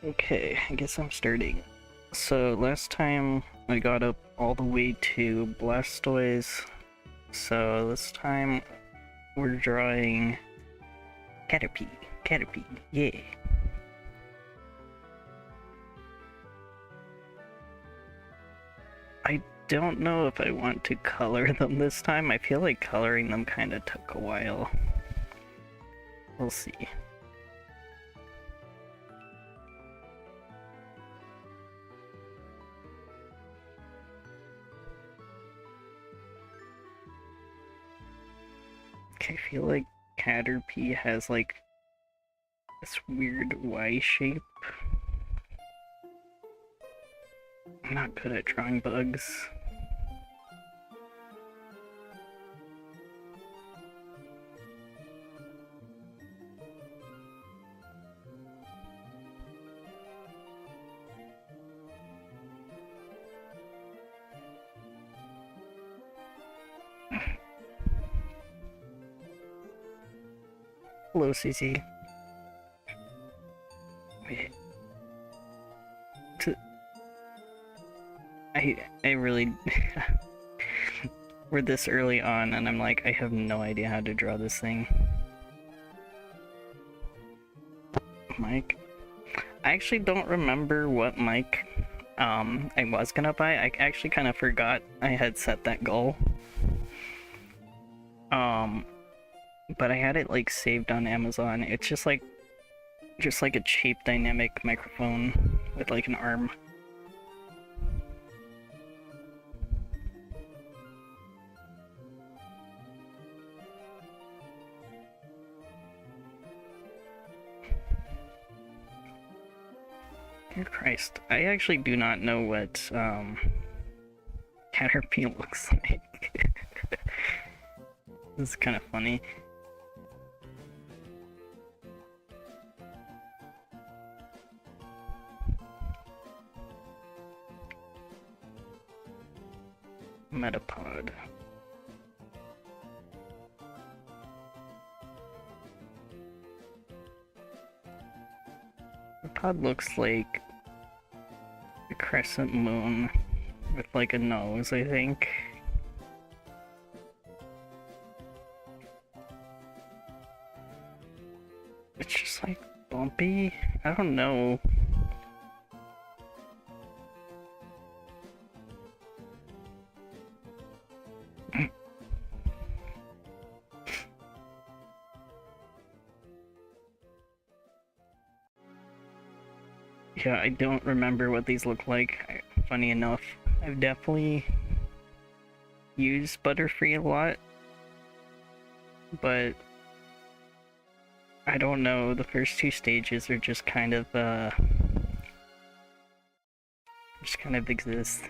Okay, I guess I'm starting. So last time I got up all the way to Blastoise, so this time we're drawing Caterpie. Caterpie, yeah. I don't know if I want to color them this time. I feel like coloring them kind of took a while. We'll see. I feel like Caterpie has like this weird Y shape. I'm not good at drawing bugs. Hello, CC. Wait. I really we're this early on and I'm like, I have no idea how to draw this thing. Mic. I actually don't remember what mic I was gonna buy. I actually kind of forgot I had set that goal. But I had it like saved on Amazon. It's just like a cheap dynamic microphone with like an arm. Dear Christ, I actually do not know what Caterpie looks like. This is kind of funny. Metapod. Metapod looks like a crescent moon with like a nose, I think. It's just like bumpy. I don't know. Yeah, I don't remember what these look like. Funny enough, I've definitely used Butterfree a lot, but I don't know, the first two stages are just kind of exist.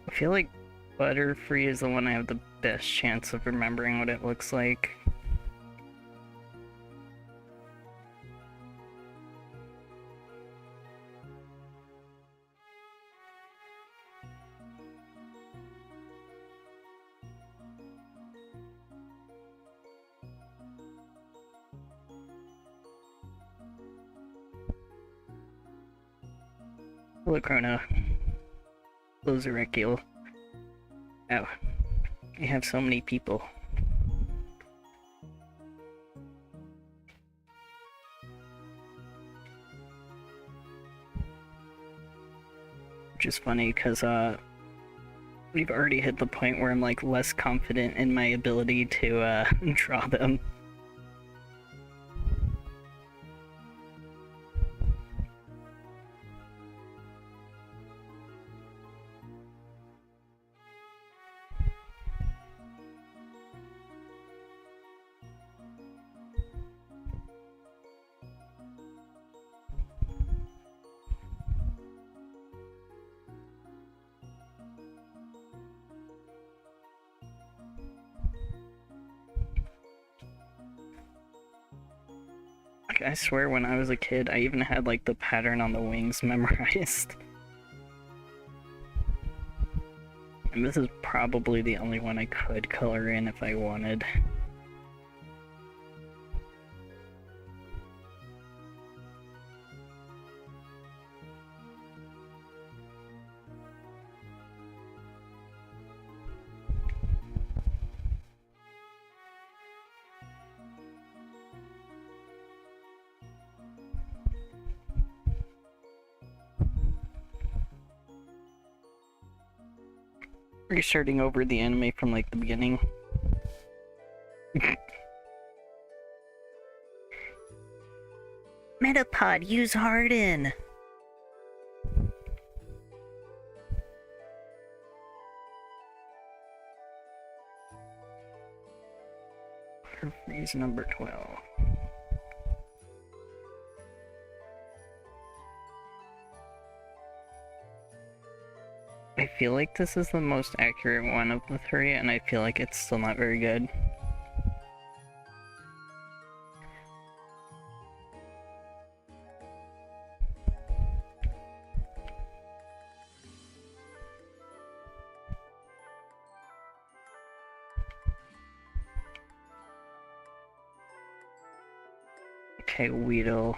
I feel like Butterfree is the one I have the best chance of remembering what it looks like. Hello, Chrono. Hello, Zerekiel. Oh, you have so many people. Which is funny, because, we've already hit the point where I'm, like, less confident in my ability to, draw them. I swear when I was a kid, I even had like the pattern on the wings memorized. And this is probably the only one I could color in if I wanted. Restarting over the anime from like the beginning. Metapod, use Harden! Freeze number 12. I feel like this is the most accurate one of the three, and I feel like it's still not very good. Okay, Weedle.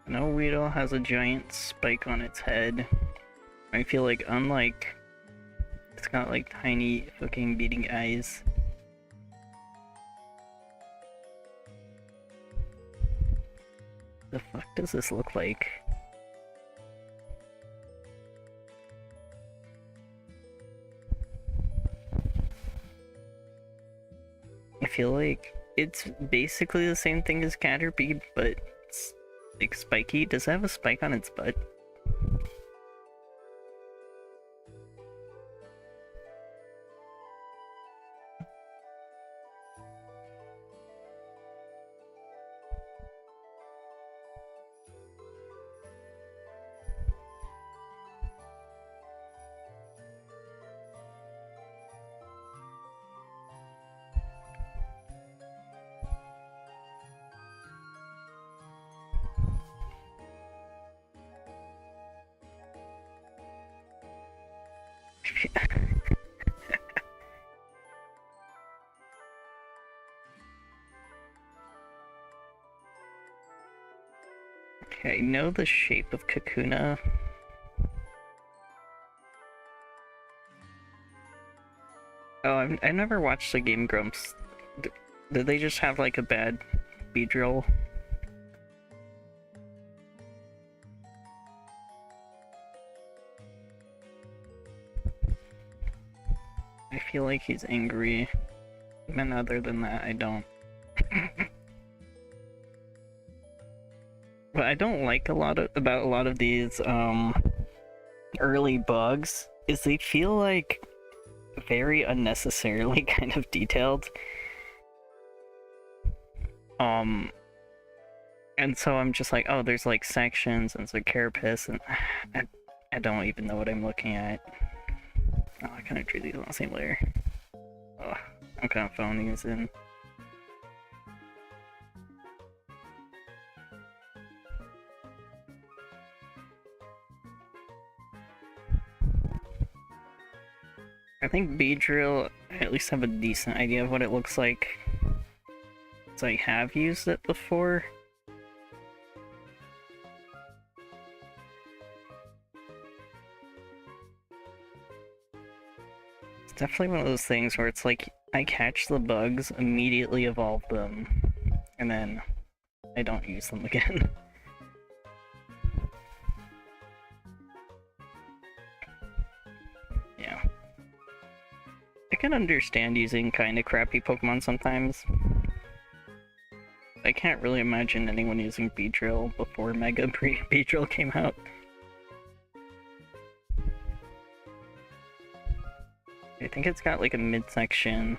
No, Weedle has a giant spike on its head. I feel like unlike... It's got like tiny fucking beating eyes. The fuck does this look like? I feel like it's basically the same thing as Caterpie, but it's like spiky. Does it have a spike on its butt? Okay, I know the shape of Kakuna. Oh, I never watched the Game Grumps. Did they just have like a bad Beedrill? I feel like he's angry. And other than that, I don't. What I don't like about a lot of these early bugs is they feel like very unnecessarily kind of detailed. And so I'm just like, oh, there's like sections and so carapace, and I don't even know what I'm looking at. Oh, I kind of treat these on the same layer. Oh, I'm kind of phoning this in. I think Beedrill, I at least have a decent idea of what it looks like. So I have used it before. It's definitely one of those things where it's like, I catch the bugs, immediately evolve them, and then I don't use them again. Yeah. I can understand using kind of crappy Pokemon sometimes. I can't really imagine anyone using Beedrill before Mega Beedrill came out. I think it's got like a midsection.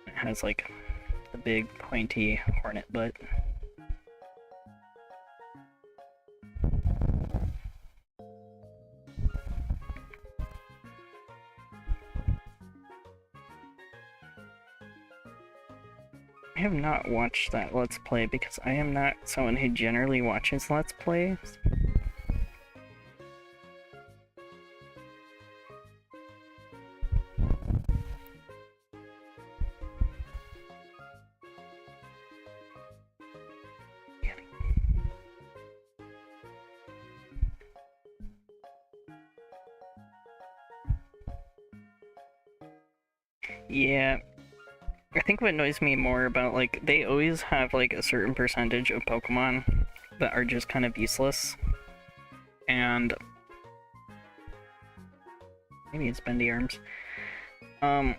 It has like the big pointy hornet butt. I have not watched that Let's Play because I am not someone who generally watches Let's Plays. Yeah, I think what annoys me more about, like, they always have, like, a certain percentage of Pokemon that are just kind of useless. And... maybe it's Bendy Arms. I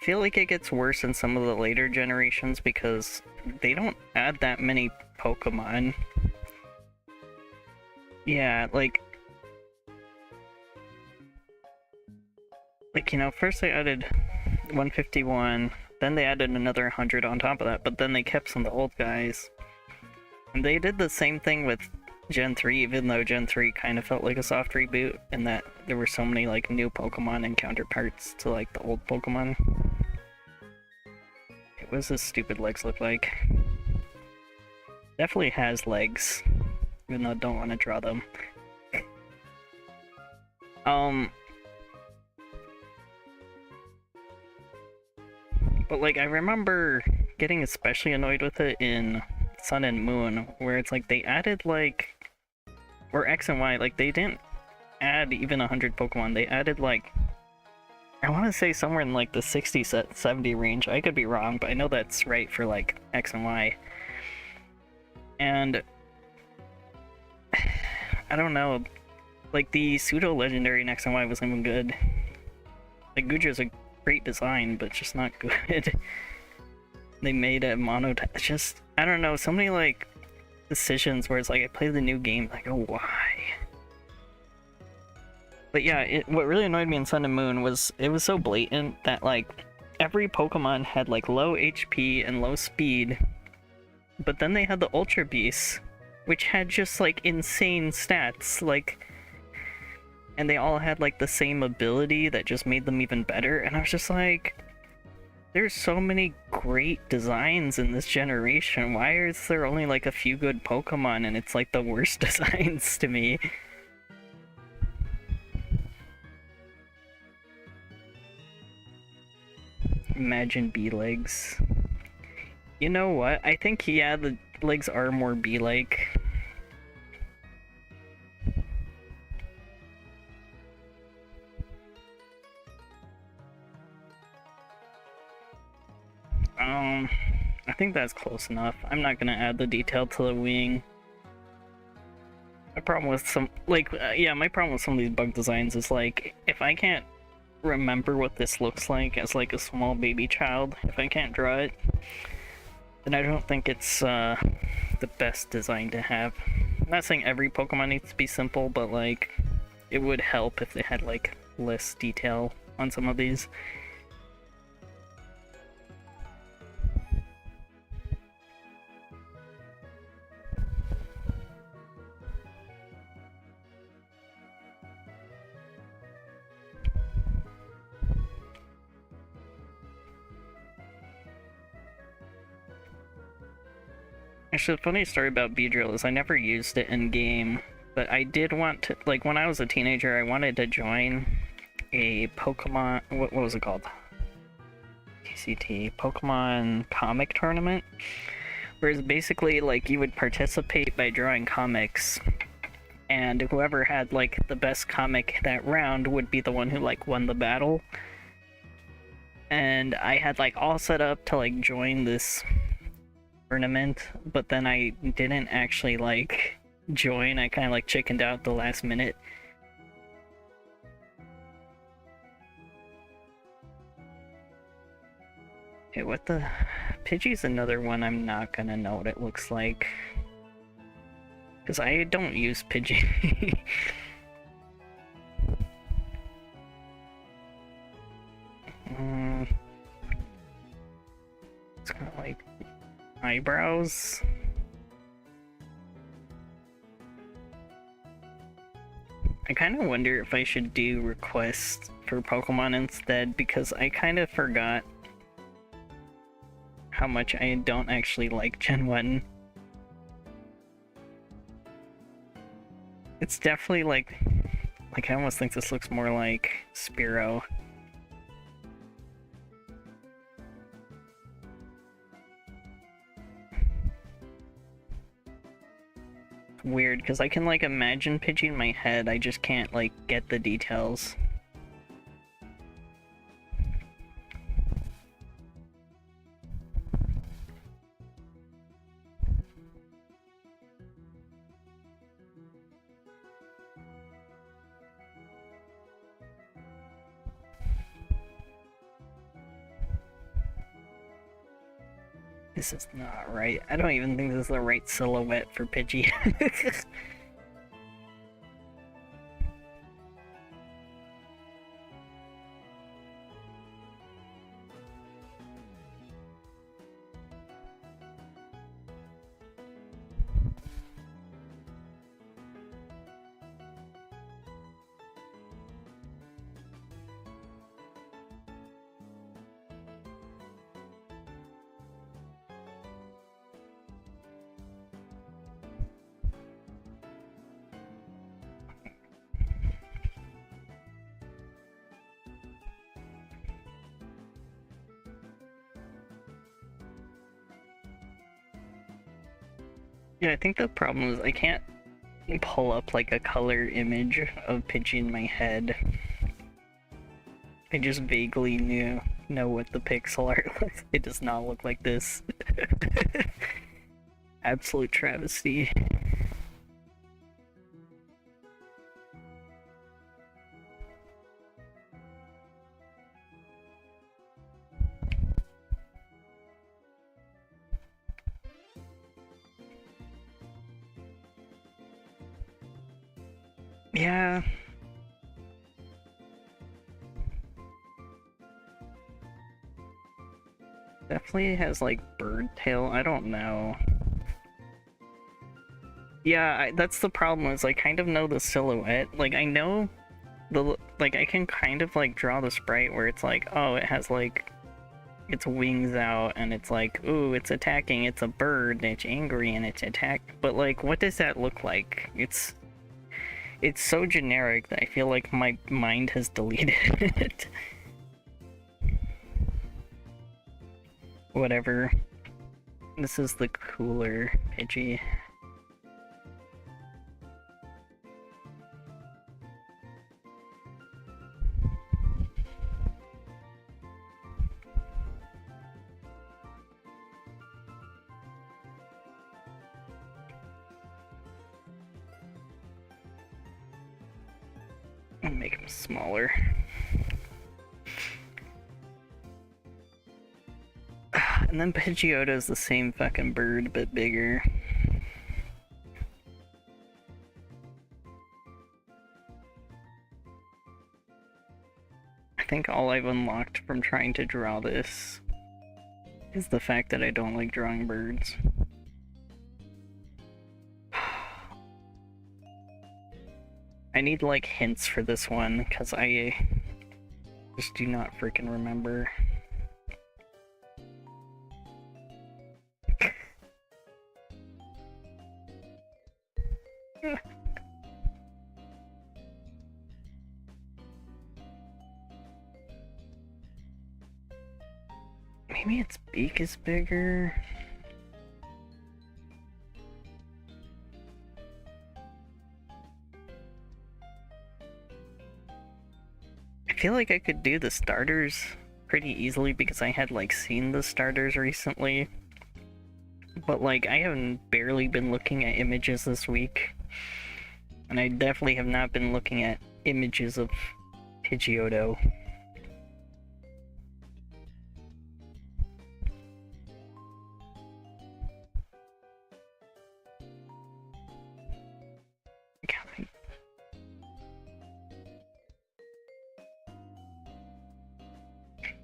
feel like it gets worse in some of the later generations because they don't add that many Pokemon. Yeah, like, you know, first they added 151, then they added another 100 on top of that, but then they kept some of the old guys. And they did the same thing with Gen 3, even though Gen 3 kind of felt like a soft reboot, in that there were so many, like, new Pokemon and counterparts to, like, the old Pokemon. What does this stupid legs look like? Definitely has legs, even though I don't want to draw them. But, like, I remember getting especially annoyed with it in Sun and Moon, where it's like they added, like... or X and Y, like, they didn't add even 100 Pokemon, they added, like... I want to say somewhere in, like, the 60-70 range. I could be wrong, but I know that's right for, like, X and Y. And... I don't know. Like, the pseudo-legendary in X and Y wasn't even good. Like, Guja's a great design, but just not good. They made a mono... just... I don't know, so many, like, decisions where it's like, I play the new game, like, oh, why? But yeah, what really annoyed me in Sun and Moon was, it was so blatant that, like, every Pokemon had, like, low HP and low speed, but then they had the Ultra Beasts, which had just, like, insane stats, like... and they all had, like, the same ability that just made them even better, and I was just like... there's so many great designs in this generation, why is there only, like, a few good Pokemon and it's, like, the worst designs to me? Imagine bee-legs. You know what? I think, yeah, the legs are more bee-like. I think that's close enough. I'm not gonna add the detail to the wing. My problem with some, like, yeah, my problem with some of these bug designs is, like, if I can't remember what this looks like as, like, a small baby child, if I can't draw it, then I don't think it's, the best design to have. I'm not saying every Pokemon needs to be simple, but, like, it would help if they had, like, less detail on some of these. Actually, the funny story about Beedrill is I never used it in game, but I did want to, like, when I was a teenager, I wanted to join a Pokemon, what was it called? TCT, Pokemon comic tournament, where it's basically, like, you would participate by drawing comics, and whoever had, like, the best comic that round would be the one who, like, won the battle. And I had, like, all set up to, like, join this tournament, but then I didn't actually, like, join. I kind of, like, chickened out the last minute. Okay, what the... Pidgey's another one I'm not gonna know what it looks like. Because I don't use Pidgey. It's kind of like eyebrows. I kind of wonder if I should do requests for Pokemon instead, because I kind of forgot how much I don't actually like Gen 1. It's definitely like I almost think this looks more like Spearow. Weird, because I can like imagine Pidgey in my head, I just can't like get the details. This is not right. I don't even think this is the right silhouette for Pidgey. Yeah, I think the problem is I can't pull up like a color image of Pidgey in my head. I just vaguely know what the pixel art looks. It does not look like this. Absolute travesty. Yeah. Definitely has like bird tail. I don't know. Yeah, that's the problem is I kind of know the silhouette. Like I know like I can kind of like draw the sprite where it's like, oh, it has like its wings out and it's like, ooh, it's attacking, it's a bird, and it's angry and it's attacked. But like what does that look like? It's so generic that I feel like my mind has deleted it. Whatever. This is the cooler Pidgey. I'll make him smaller. And then Pidgeotto is the same fucking bird, but bigger. I think all I've unlocked from trying to draw this is the fact that I don't like drawing birds. I need like hints for this one, because I just do not freaking remember. Maybe its beak is bigger. I feel like I could do the starters pretty easily because I had like seen the starters recently. But like I haven't barely been looking at images this week. And I definitely have not been looking at images of Pidgeotto.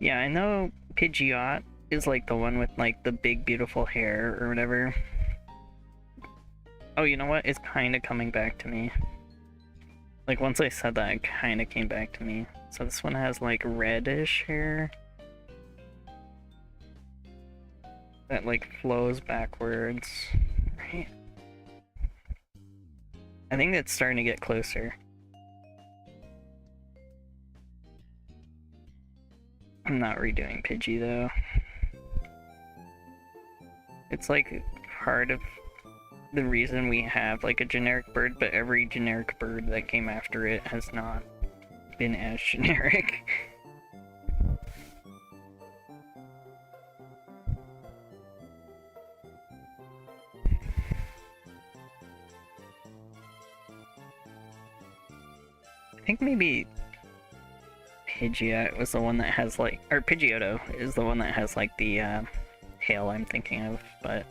Yeah, I know Pidgeot is like the one with like the big beautiful hair or whatever. Oh, you know what? It's kind of coming back to me. Like once I said that, it kind of came back to me. So this one has like reddish hair. that like flows backwards, right? I think it's starting to get closer. I'm not redoing Pidgey though. It's like part of the reason we have like a generic bird, but every generic bird that came after it has not been as generic. I think maybe Pidgeot was the one that has like, or Pidgeotto is the one that has like the tail I'm thinking of, but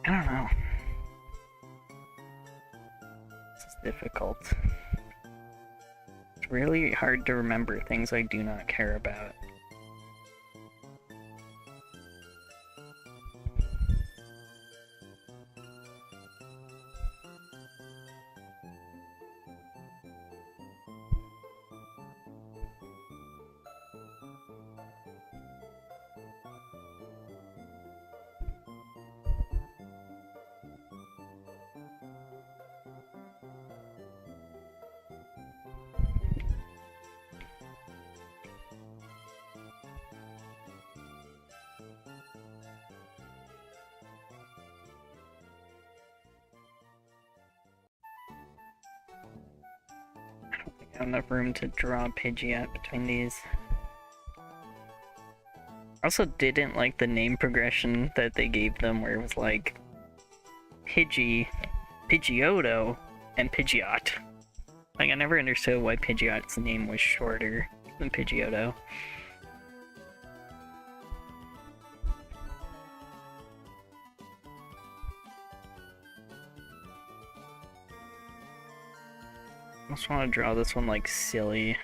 I don't know. This is difficult. It's really hard to remember things I do not care about. Enough room to draw Pidgeot between these. I also didn't like the name progression that they gave them, where it was like Pidgey, Pidgeotto, and Pidgeot. Like, I never understood why Pidgeot's name was shorter than Pidgeotto. I just want to draw this one like silly.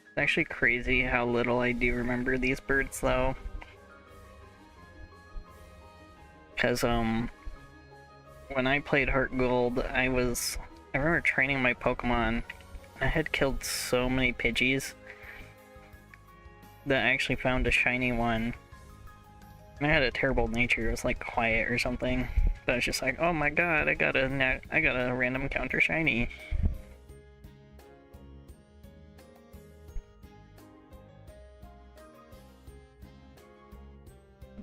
It's actually crazy how little I do remember these birds though. Because, when I played Heart Gold, I remember training my Pokemon, I had killed so many Pidgeys that I actually found a shiny one. And I had a terrible nature, it was like quiet or something. But I was just like, oh my god, I got a random encounter shiny.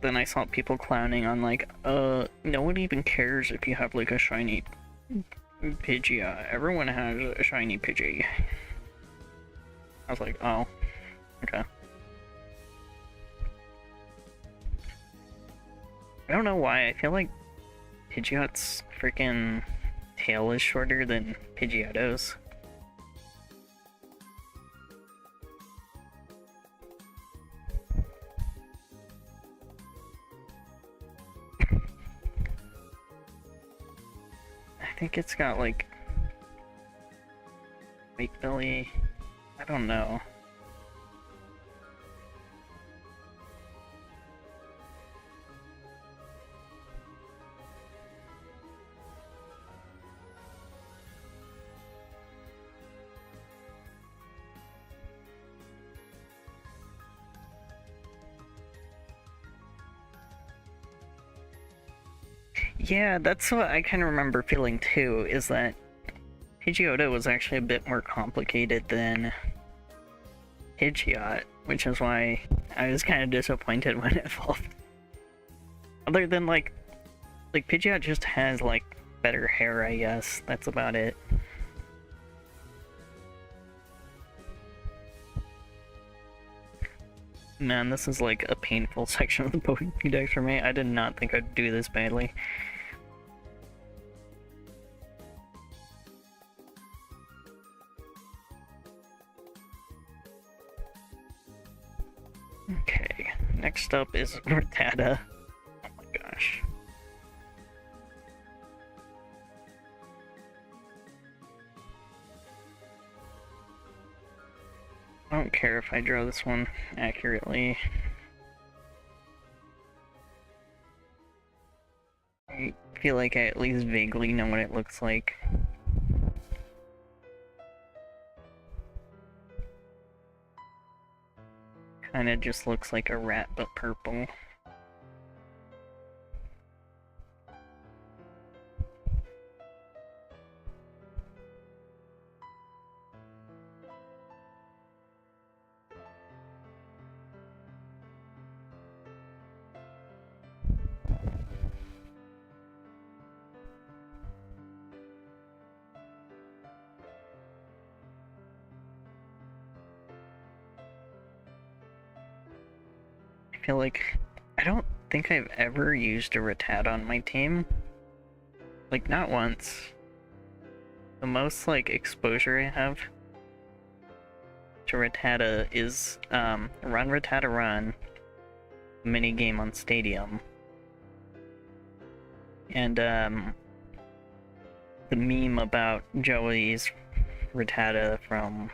Then I saw people clowning on like, no one even cares if you have like a shiny Pidgeot. Everyone has a shiny Pidgey. I was like, oh, okay. I don't know why, I feel like Pidgeot's freaking tail is shorter than Pidgeotto's. I think it's got like Wake Billy. I don't know. Yeah, that's what I kind of remember feeling too, is that Pidgeotto was actually a bit more complicated than Pidgeot, which is why I was kind of disappointed when it evolved. Other than like Pidgeot just has like better hair, I guess. That's about it. Man, this is like a painful section of the Pokédex for me. I did not think I'd do this badly. Okay, next up is Rattata. Oh my gosh. don't care if I draw this one accurately. I feel like I at least vaguely know what it looks like. Kinda just looks like a rat, but purple. I feel like I don't think I've ever used a Rattata on my team. Like, not once. The most, like, exposure I have to Rattata is, Run Rattata Run minigame on Stadium. And, the meme about Joey's Rattata from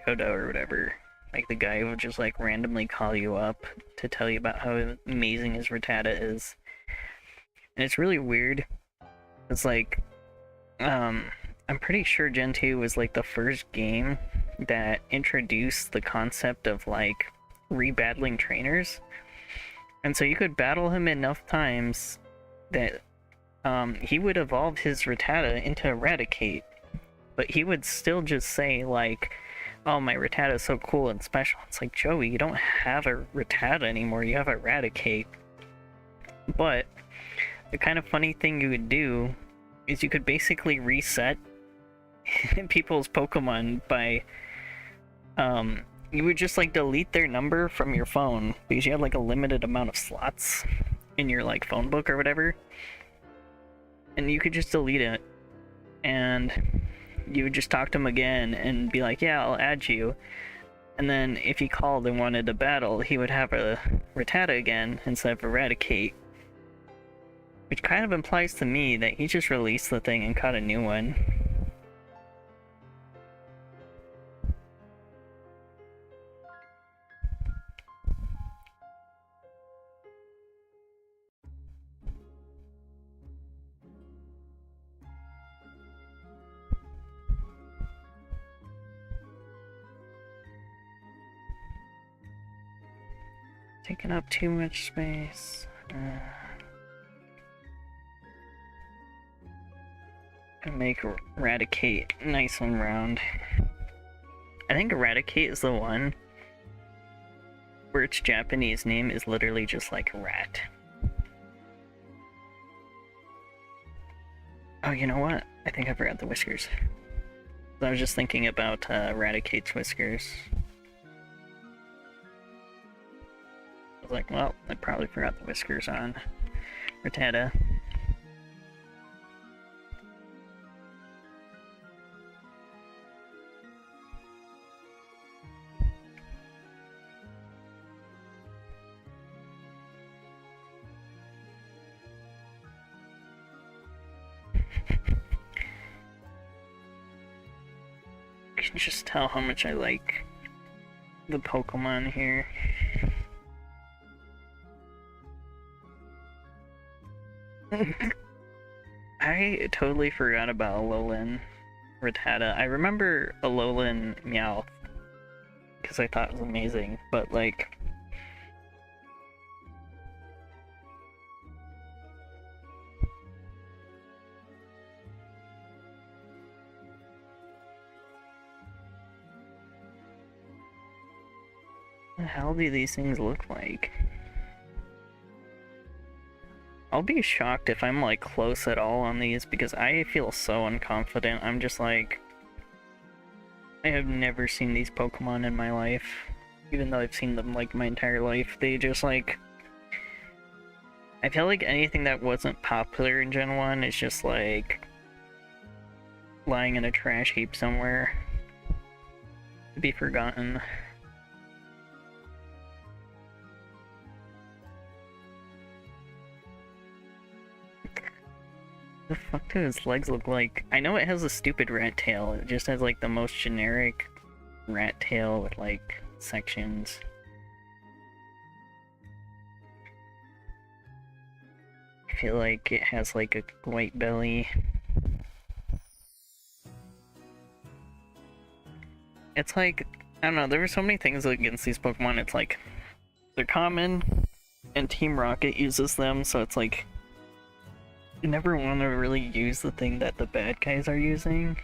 Johto or whatever. Like, the guy will just, like, randomly call you up to tell you about how amazing his Rattata is. And it's really weird. It's like, I'm pretty sure Gen 2 was, like, the first game that introduced the concept of, like, rebattling trainers. And so you could battle him enough times that, he would evolve his Rattata into Eradicate. But he would still just say, like, oh, my Rattata is so cool and special. It's like, Joey, you don't have a Rattata anymore, you have Eradicate. But the kind of funny thing you could do is you could basically reset people's Pokemon by, you would just, like, delete their number from your phone, because you had, like, a limited amount of slots in your, like, phone book or whatever. And you could just delete it, and you would just talk to him again and be like, yeah, I'll add you. And then if he called and wanted to battle, he would have a Rattata again instead of Eradicate. Which kind of implies to me that he just released the thing and caught a new one. Taking up too much space. Gonna make Eradicate nice and round. I think Eradicate is the one where its Japanese name is literally just like rat. Oh, you know what? I think I forgot the whiskers. I was just thinking about Eradicate's whiskers. I was like, well, I probably forgot the whiskers on Rattata. You can just tell how much I like the Pokemon here. I totally forgot about Alolan Rattata. I remember Alolan Meowth because I thought it was amazing, but like, what the hell do these things look like? I'll be shocked if I'm, like, close at all on these, because I feel so unconfident. I'm just like, I have never seen these Pokemon in my life. Even though I've seen them, like, my entire life. They just, like, I feel like anything that wasn't popular in Gen 1 is just, like, lying in a trash heap somewhere to be forgotten. The fuck do his legs look like? I know it has a stupid rat tail, it just has like the most generic rat tail with like sections. I feel like it has like a white belly. It's like, I don't know, there were so many things against these Pokemon. It's like, they're common, and Team Rocket uses them, so it's like, you never want to really use the thing that the bad guys are using.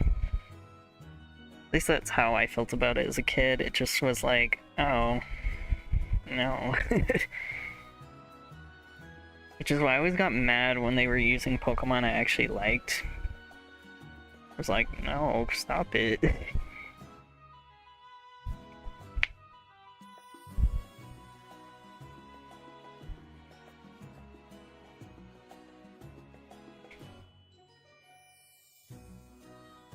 At least that's how I felt about it as a kid. It just was like, oh, no. Which is why I always got mad when they were using Pokemon I actually liked. I was like, no, stop it.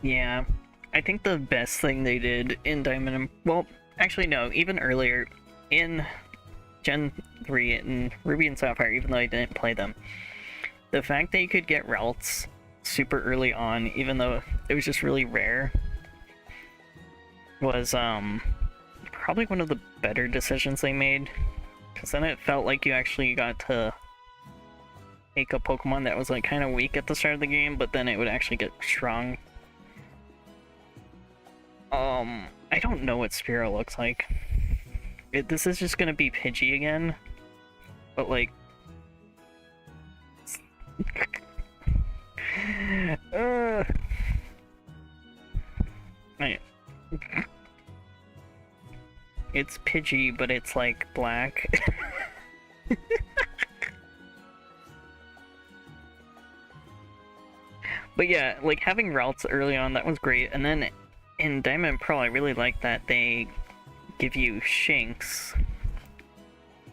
Yeah, I think the best thing they did in Diamond and... Well, actually no, even earlier, in Gen 3 and Ruby and Sapphire, even though I didn't play them, the fact that you could get routes super early on, even though it was just really rare, was probably one of the better decisions they made. Because then it felt like you actually got to take a Pokemon that was like kind of weak at the start of the game, but then it would actually get strong. I don't know what Spearow looks like. This is just gonna be Pidgey again, but like... It's Pidgey, but it's like black. But yeah, like having routes early on, that was great. And then in Diamond and Pearl, I really like that they give you Shinx,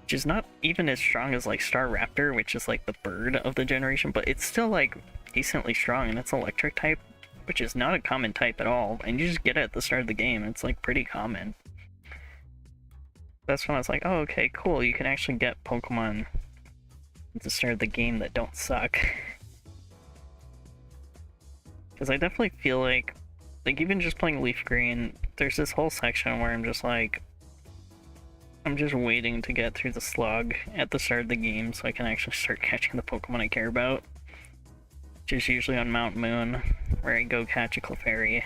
which is not even as strong as like Staraptor, which is like the bird of the generation, but it's still like decently strong, and it's electric type, which is not a common type at all, and you just get it at the start of the game. It's like pretty common. That's when I was like, oh, okay, cool, you can actually get Pokemon at the start of the game that don't suck. Because I definitely feel like even just playing Leaf Green, there's this whole section where I'm just like, I'm just waiting to get through the slog at the start of the game so I can actually start catching the Pokemon I care about. Which is usually on Mount Moon, where I go catch a Clefairy.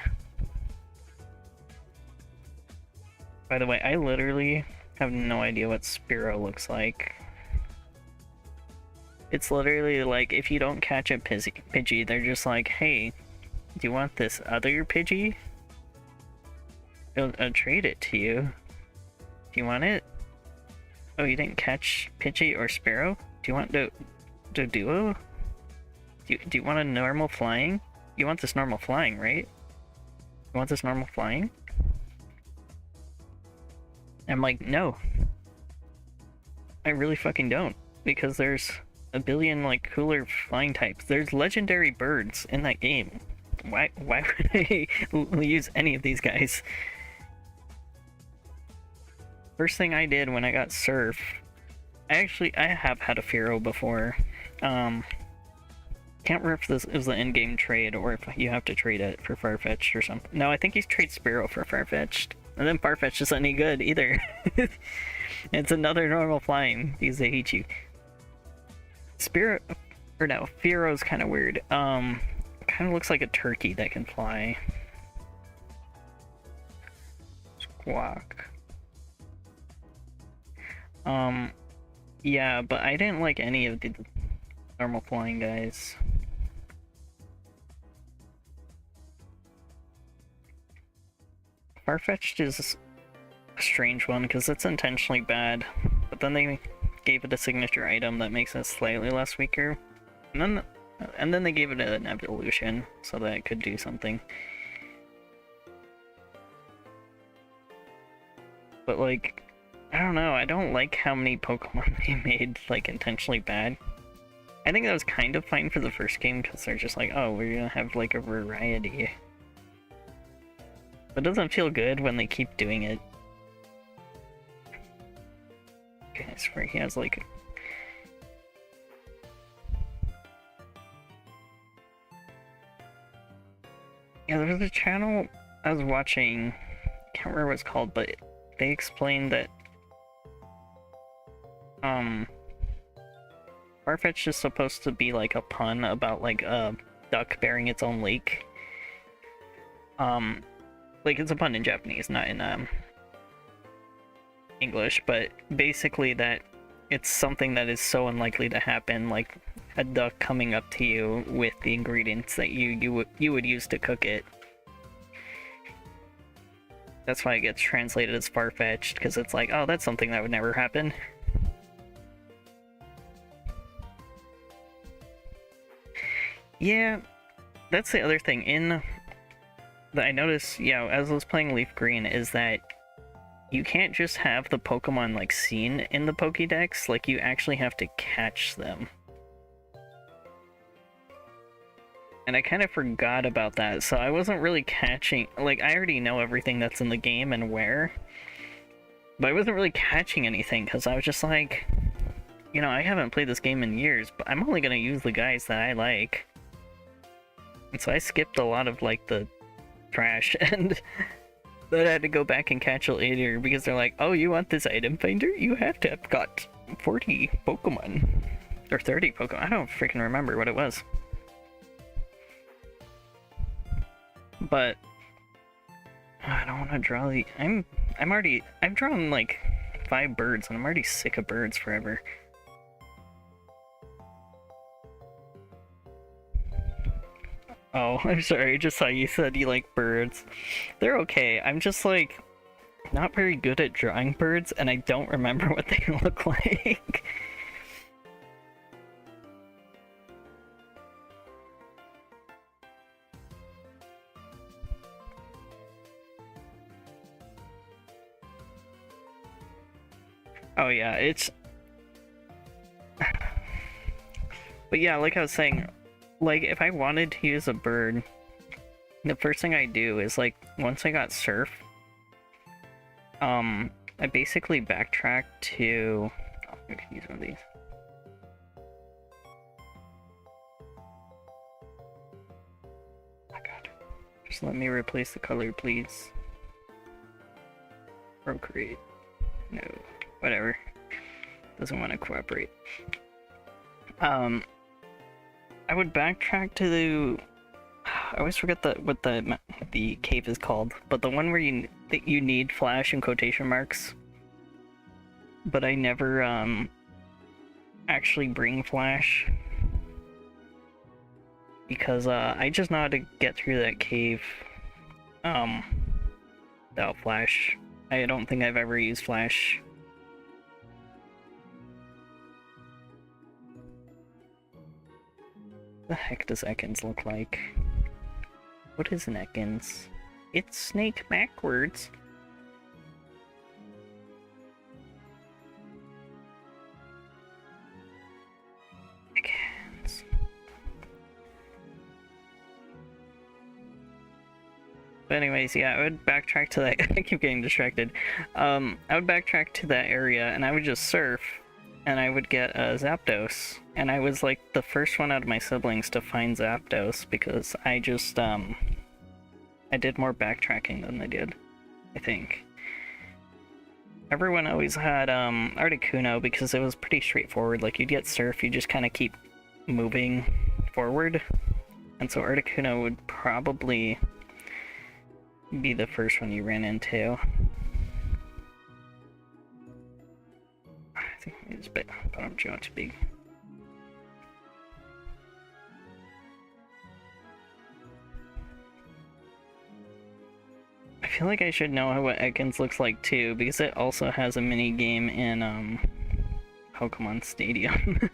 By the way, I literally have no idea what Spearow looks like. It's literally like, if you don't catch a Pidgey, they're just like, hey, do you want this other Pidgey? I'll trade it to you. Do you want it? Oh, you didn't catch Pidgey or Spearow? Do you want the duo? Do you want a normal flying? You want this normal flying, right? You want this normal flying? I'm like, no. I really fucking don't. Because there's a billion, like, cooler flying types. There's legendary birds in that game. Why would I use any of these guys? First thing I did when I got Surf, I have had a Fearow before. Can't remember if this is the in-game trade or if you have to trade it for Farfetch'd or something. No, I think you trade Spearow for Farfetch'd. And then Farfetch'd isn't any good either. It's another normal flying because they hate you. Fearow's kind of weird. Kind of looks like a turkey that can fly. Squawk. Yeah, but I didn't like any of the normal flying guys. Farfetch'd is a strange one because it's intentionally bad, but then they gave it a signature item that makes it slightly less weaker. And then they gave it an evolution so that it could do something. But like, I don't know, I don't like how many Pokemon they made like intentionally bad. I think that was kind of fine for the first game because they're just like, oh, we're gonna have like a variety. But it doesn't feel good when they keep doing it. Okay, I swear he has like... Yeah, there was a channel I was watching, I can't can't remember what it's called, but they explained that Farfetch'd is supposed to be like a pun about like a duck bearing its own lake. Like it's a pun in Japanese, not in English, but basically that it's something that is so unlikely to happen, like a duck coming up to you with the ingredients that you would use to cook it. That's why it gets translated as far-fetched, because it's like, oh, that's something that would never happen. Yeah, that's the other thing that I noticed, as I was playing Leaf Green, is that you can't just have the Pokemon, like, seen in the Pokédex, like, you actually have to catch them. And I kind of forgot about that, so I wasn't really catching... Like, I already know everything that's in the game and where, but I wasn't really catching anything, because I was just like... I haven't played this game in years, but I'm only gonna use the guys that I like. And so I skipped a lot of, like, the trash, and then I had to go back and catch it later, because they're like, oh, you want this item finder? You have to have got 40 Pokemon. Or 30 Pokemon. I don't freaking remember what it was. But I don't want to draw the... I've drawn like 5 birds, and I'm already sick of birds forever. Oh, I'm sorry, I just saw you said you like birds. They're okay, I'm just like not very good at drawing birds, and I don't remember what they look like. Oh yeah, it's... But yeah, like I was saying, like, if I wanted to use a bird, the first thing I do is, like, once I got Surf, I basically backtrack to... Oh, I can use one of these. Oh my god. Just let me replace the color, please. Procreate. No. Whatever. Doesn't want to cooperate. I would backtrack to the... I always forget what the cave is called, but the one where you need flash and quotation marks. But I never actually bring flash, because I just know how to get through that cave without flash. I don't think I've ever used flash. The heck does Ekans look like? What is an Ekans? It's snake backwards. Ekans. But anyways, yeah, I would backtrack to that. I keep getting distracted. I would backtrack to that area, and I would just surf, and I would get a Zapdos. And I was like the first one out of my siblings to find Zapdos, because I just, I did more backtracking than they did, I think. Everyone always had, Articuno, because it was pretty straightforward. Like, you'd get Surf, you just kind of keep moving forward. And so Articuno would probably be the first one you ran into. I think it's a bit, but I'm trying to be. I feel like I should know what Ekans looks like too, because it also has a mini game in Pokemon Stadium.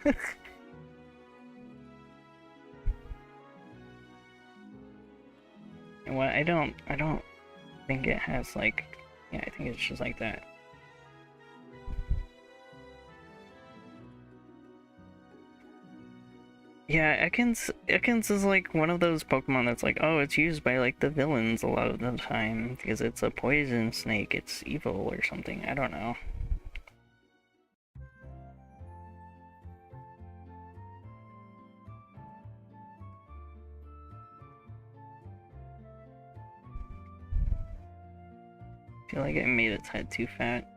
And what I don't think it has like, yeah, I think it's just like that. Yeah, Ekans is like one of those Pokemon that's like, oh, it's used by like the villains a lot of the time because it's a poison snake, it's evil or something, I don't know. feel like I made its head too fat.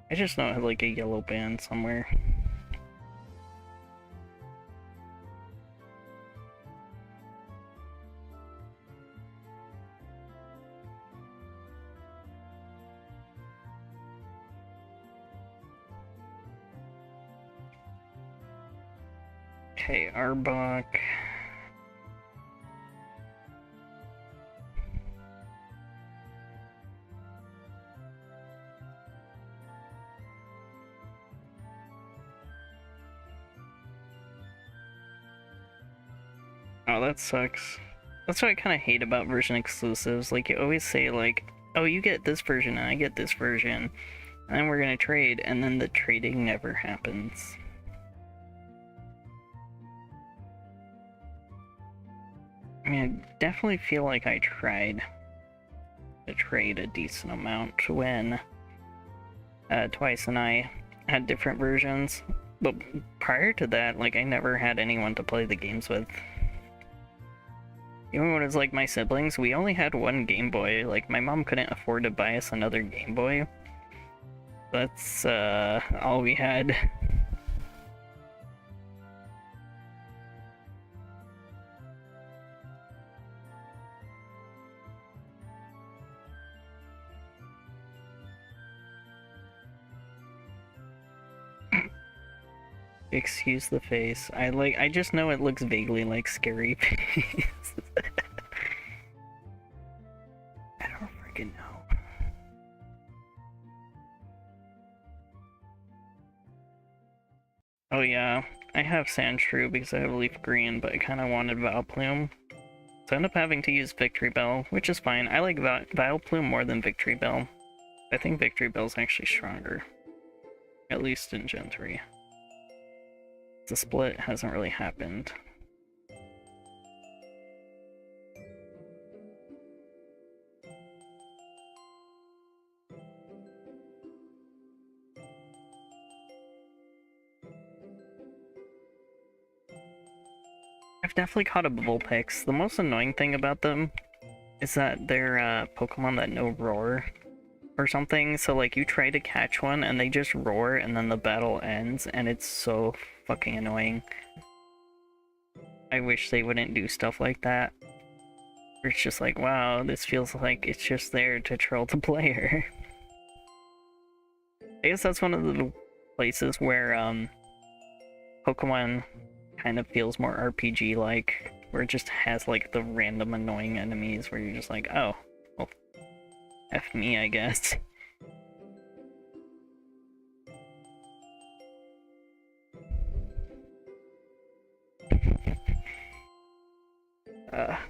I just know it had like a yellow band somewhere. Okay, Arbok. Oh, that sucks. That's what I kind of hate about version exclusives. Like, you always say, like, oh, you get this version and I get this version, and then we're gonna trade, and then the trading never happens. I mean, I definitely feel like I tried to trade a decent amount when Twice and I had different versions, but prior to that, like, I never had anyone to play the games with. Even when it was like my siblings, we only had one Game Boy. Like, my mom couldn't afford to buy us another Game Boy. That's all we had. Excuse the face. I just know it looks vaguely like Scary Face. I don't freaking know. Oh yeah, I have Sandshrew because I have Leaf Green, but I kind of wanted Vileplume. So I end up having to use Victory Bell, which is fine. I like Vileplume more than Victory Bell. I think Victory Bell's actually stronger. At least in Gen 3. The split hasn't really happened. I've definitely caught a Vulpix. The most annoying thing about them is that they're Pokemon that know Roar or something, so like you try to catch one and they just roar and then the battle ends, and it's so fucking annoying. I wish they wouldn't do stuff like that. It's just like, wow, this feels like it's just there to troll the player. I guess that's one of the places where Pokemon kind of feels more RPG-like, where it just has like the random annoying enemies where you're just like, oh, well, F me, I guess.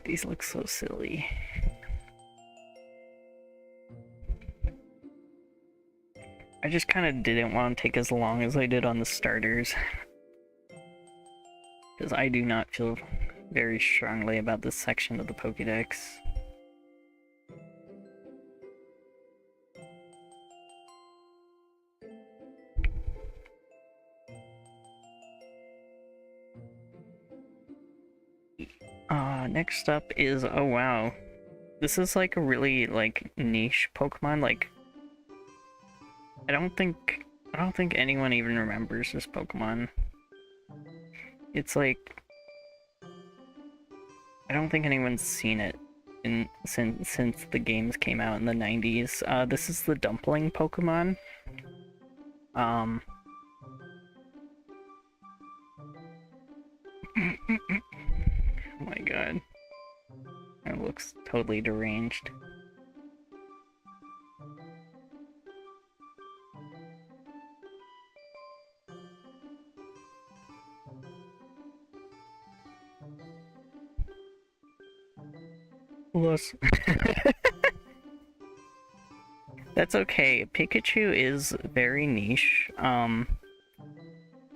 These look so silly. I just kind of didn't want to take as long as I did on the starters. Because I do not feel very strongly about this section of the Pokédex. Next up is, oh wow, this is like a really like niche Pokemon. Like, I don't think anyone even remembers this Pokemon. It's like, I don't think anyone's seen it since the games came out in the 90s. This is the Dumpling Pokemon. Oh my god. It looks totally deranged. That's okay. Pikachu is very niche.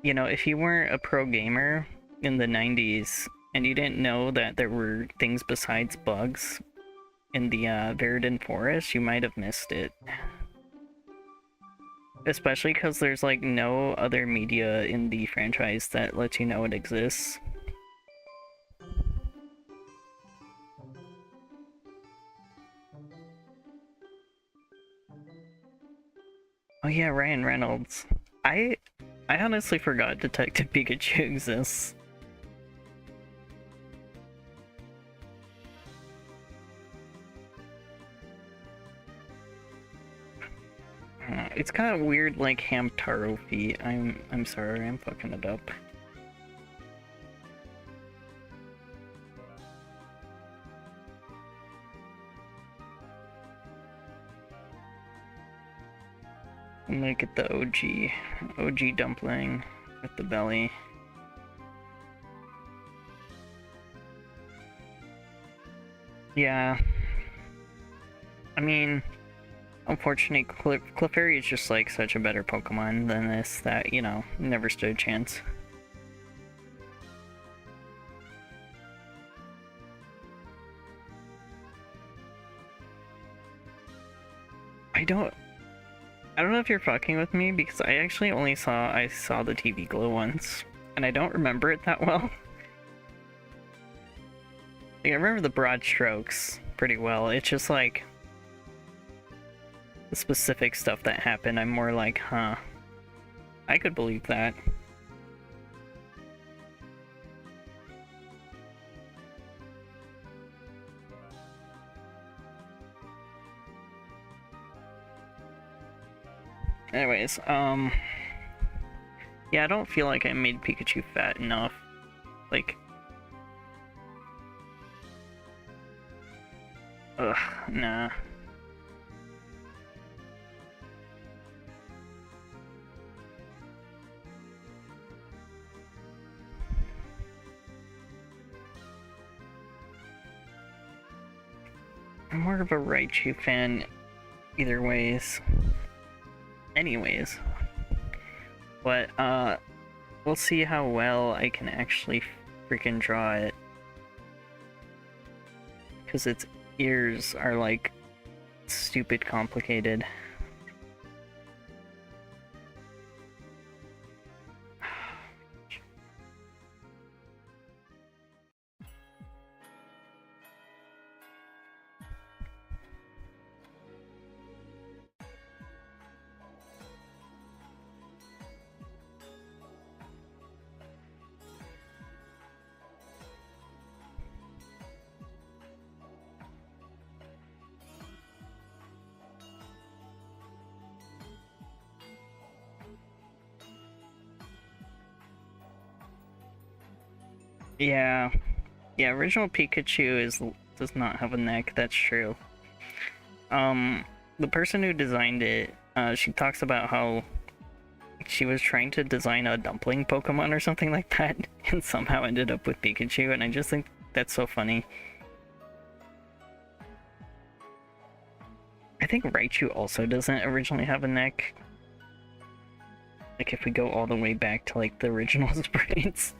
You know, if you weren't a pro gamer in the 90s and you didn't know that there were things besides bugs in the Verdant Forest, you might have missed it. Especially because there's like no other media in the franchise that lets you know it exists. yeah, Ryan Reynolds. I honestly forgot Detective Pikachu exists. It's got a weird like Hamtaro feet. I'm sorry, I'm fucking it up. I'm gonna get the OG dumpling with the belly. Yeah. I mean, unfortunately, Clefairy is just like such a better Pokemon than this that, you know, never stood a chance. I don't know if you're fucking with me because I actually only saw the TV glow once and I don't remember it that well. Like, I remember the broad strokes pretty well. It's just like the specific stuff that happened, I'm more like, huh, I could believe that. Anyways, yeah, I don't feel like I made Pikachu fat enough. Like, ugh, nah. I'm more of a Raichu fan either ways. Anyways. But, we'll see how well I can actually freaking draw it. Because its ears are, like, stupid complicated. Yeah. Yeah, original Pikachu does not have a neck, that's true. The person who designed it, she talks about how she was trying to design a dumpling Pokemon or something like that, and somehow ended up with Pikachu, and I just think that's so funny. I think Raichu also doesn't originally have a neck. Like, if we go all the way back to, like, the original sprites.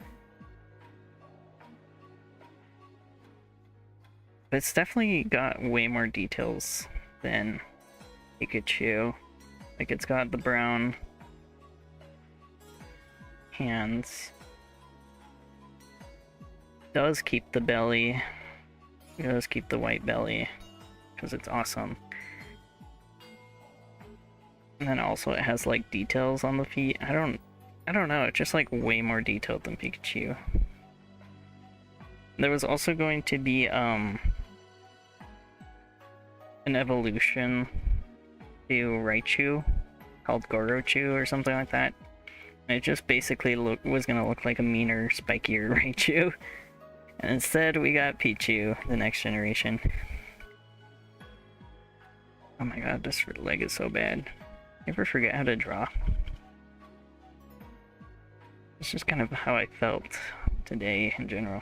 But it's definitely got way more details than Pikachu. Like, it's got the brown hands. Does keep the belly. It does keep the white belly. Because it's awesome. And then also it has like details on the feet. I don't know, it's just like way more detailed than Pikachu. There was also going to be an evolution to Raichu called Gorochu or something like that. And it just basically was gonna look like a meaner, spikier Raichu. And instead we got Pichu, the next generation. Oh my god, this leg is so bad. Never forget how to draw. It's just kind of how I felt today in general.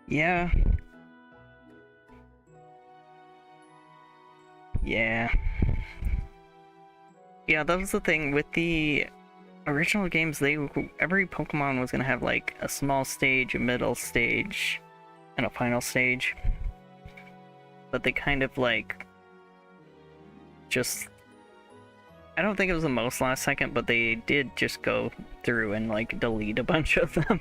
Yeah. Yeah. Yeah, that was the thing with the original games, every Pokemon was gonna have like a small stage, a middle stage, and a final stage. But they kind of like just, I don't think it was the most last second, but they did just go through and like delete a bunch of them.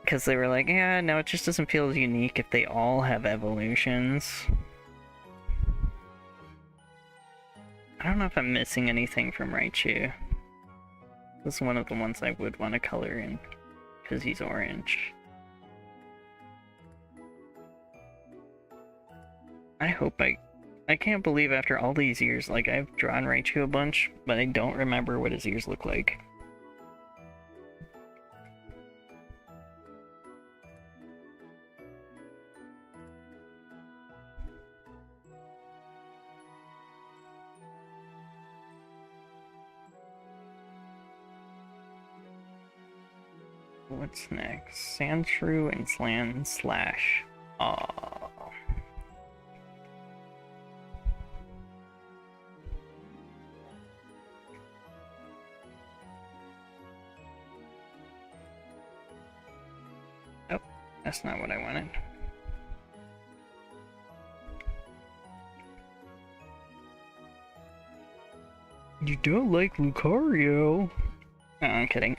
Because they were like, yeah, no, it just doesn't feel as unique if they all have evolutions. I don't know if I'm missing anything from Raichu. This is one of the ones I would want to color in, because he's orange. I hope I can't believe after all these years, like, I've drawn Raichu a bunch, but I don't remember what his ears look like. What's next? Sandshrew and Sandslash. Aww. Oh, that's not what I wanted. You don't like Lucario? No, I'm kidding.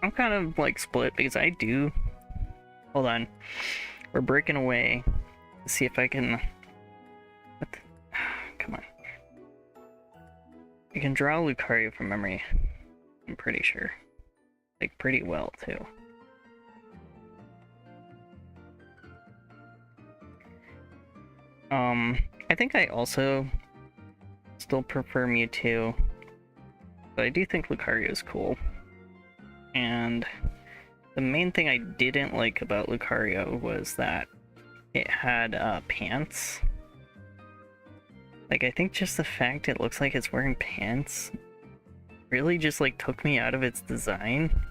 I'm kind of like split because I do. Hold on. We're breaking away. Let's see if I can. What the... Come on. I can draw Lucario from memory. I'm pretty sure. Like, pretty well, too. I think I also still prefer Mewtwo, but I do think Lucario is cool. And the main thing I didn't like about Lucario was that it had pants. Like, I think just the fact it looks like it's wearing pants really just like took me out of its design.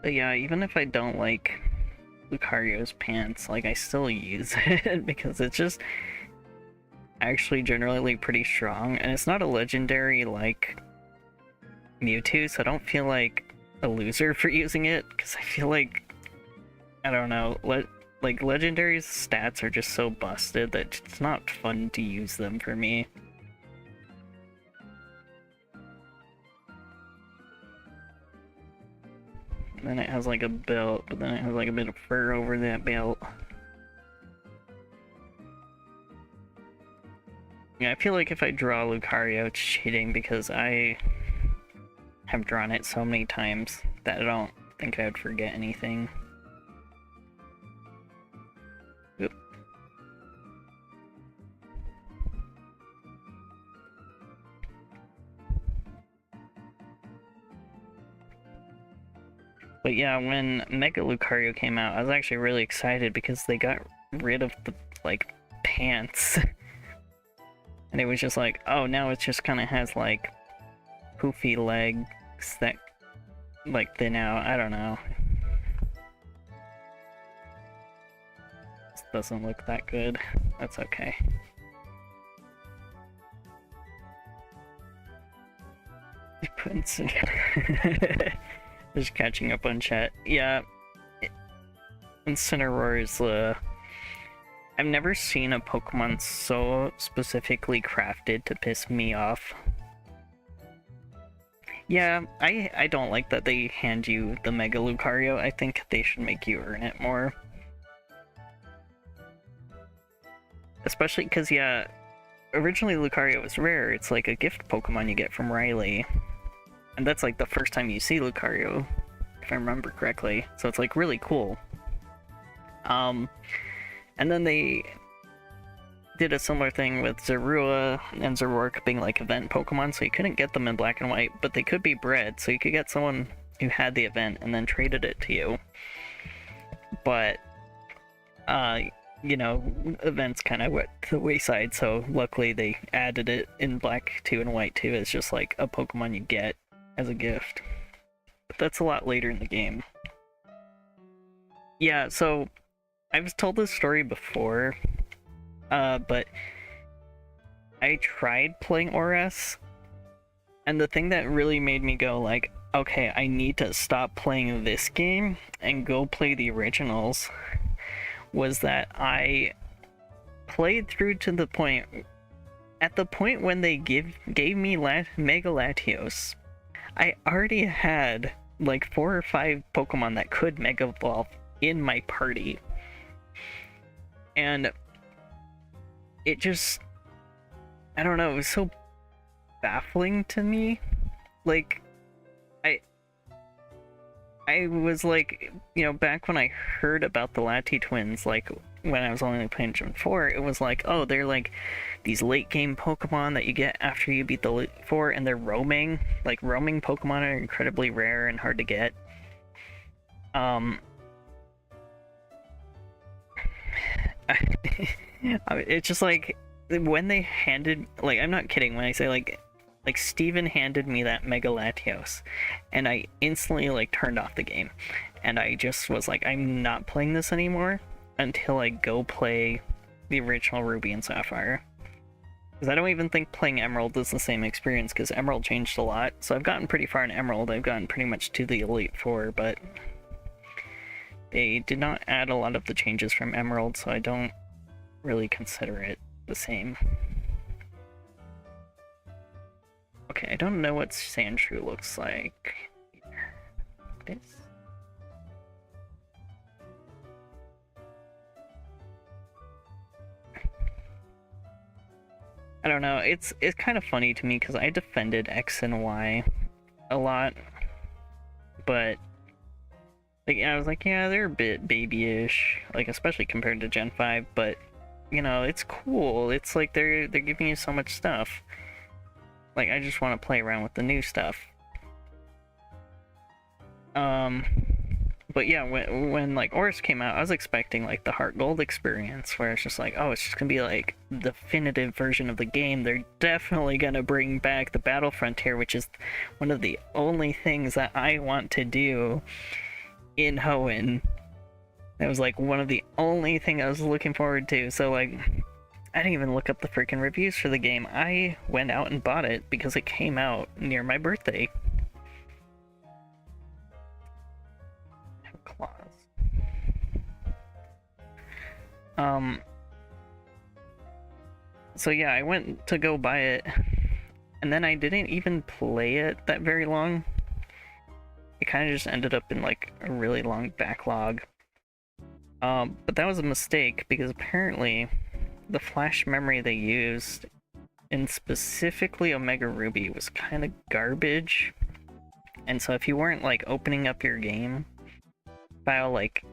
But yeah, even if I don't like Lucario's pants, like, I still use it because it's just actually generally pretty strong, and it's not a legendary like Mewtwo, so I don't feel like a loser for using it, because I feel like, I don't know, like legendary's stats are just so busted that it's not fun to use them for me. Then it has like a belt, but then it has like a bit of fur over that belt. Yeah, I feel like if I draw Lucario, it's cheating because I have drawn it so many times that I don't think I would forget anything. Oop. But yeah, when Mega Lucario came out, I was actually really excited because they got rid of the, like, pants. And it was just like, oh, now it just kind of has, like, poofy legs that, like, thin out. I don't know. This doesn't look that good. That's okay. Just catching up on chat. Yeah. Incineroar is, I've never seen a Pokemon so specifically crafted to piss me off. Yeah, I don't like that they hand you the Mega Lucario. I think they should make you earn it more. Especially because, yeah, originally Lucario was rare. It's like a gift Pokemon you get from Riley. And that's like the first time you see Lucario, if I remember correctly. So it's like really cool. And then they did a similar thing with Zorua and Zoroark being like event Pokemon, so you couldn't get them in black and white, but they could be bred, so you could get someone who had the event and then traded it to you. But, you know, events kind of went to the wayside, so luckily they added it in black 2 and white 2 as just like a Pokemon you get as a gift. But that's a lot later in the game. Yeah, so I've told this story before, but I tried playing ORAS, and the thing that really made me go like, okay, I need to stop playing this game and go play the originals, was that I played through to the point, at the point when they gave me Mega Latios, I already had like 4 or 5 Pokemon that could Mega Evolve in my party. And it just, I don't know, it was so baffling to me. Like, I was like, you know, back when I heard about the Lati twins, like when I was only playing Gen 4, it was like, oh, they're like these late game Pokemon that you get after you beat the Elite Four, and they're roaming. Like, roaming Pokemon are incredibly rare and hard to get. It's just like, when they handed, like, I'm not kidding when I say like Steven handed me that Mega Latios, and I instantly like turned off the game, and I just was like, I'm not playing this anymore until I go play the original Ruby and Sapphire, because I don't even think playing Emerald is the same experience, because Emerald changed a lot. So I've gotten pretty far in Emerald, I've gotten pretty much to the Elite Four, but they did not add a lot of the changes from Emerald, so I don't really consider it the same. Okay, I don't know what Sandshrew looks like. This? I don't know, it's kind of funny to me because I defended X and Y a lot, but like, I was like, yeah, they're a bit babyish, like especially compared to Gen 5, but you know, it's cool. It's like they're giving you so much stuff. Like, I just want to play around with the new stuff. But yeah, when like ORAS came out, I was expecting like the Heart Gold experience, where it's just like, oh, it's just gonna be like the definitive version of the game. They're definitely gonna bring back the Battle Frontier, which is one of the only things that I want to do in Hoenn. That was like one of the only things I was looking forward to. So like, I didn't even look up the freaking reviews for the game. I went out and bought it because it came out near my birthday. Claws. So yeah, I went to go buy it, and then I didn't even play it that very long. It kind of just ended up in like a really long backlog. But that was a mistake, because apparently the flash memory they used in specifically Omega Ruby was kind of garbage. And so if you weren't like opening up your game file like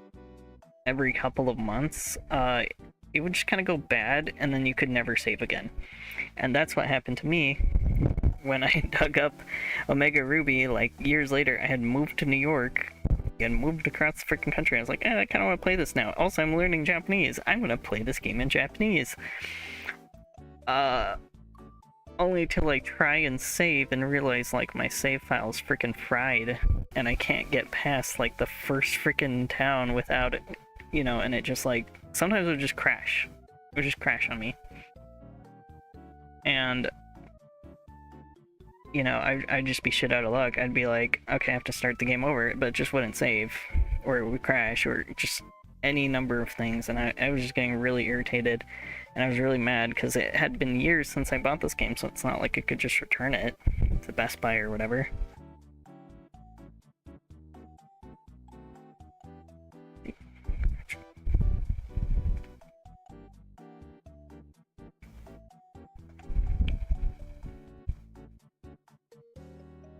every couple of months, it would just kind of go bad, and then you could never save again. And that's what happened to me when I dug up Omega Ruby. Like, years later, I had moved to New York and moved across the freaking country. I was like, I kind of want to play this now. Also, I'm learning Japanese. I'm gonna play this game in Japanese. Only to like try and save and realize like my save file's freaking fried, and I can't get past like the first freaking town without it, you know, and it just like, sometimes it would just crash. It would just crash on me. And you know, I'd just be shit out of luck. I'd be like, okay, I have to start the game over, but it just wouldn't save, or it would crash, or just any number of things, and I was just getting really irritated, and I was really mad, because it had been years since I bought this game, so it's not like I could just return it to Best Buy or whatever.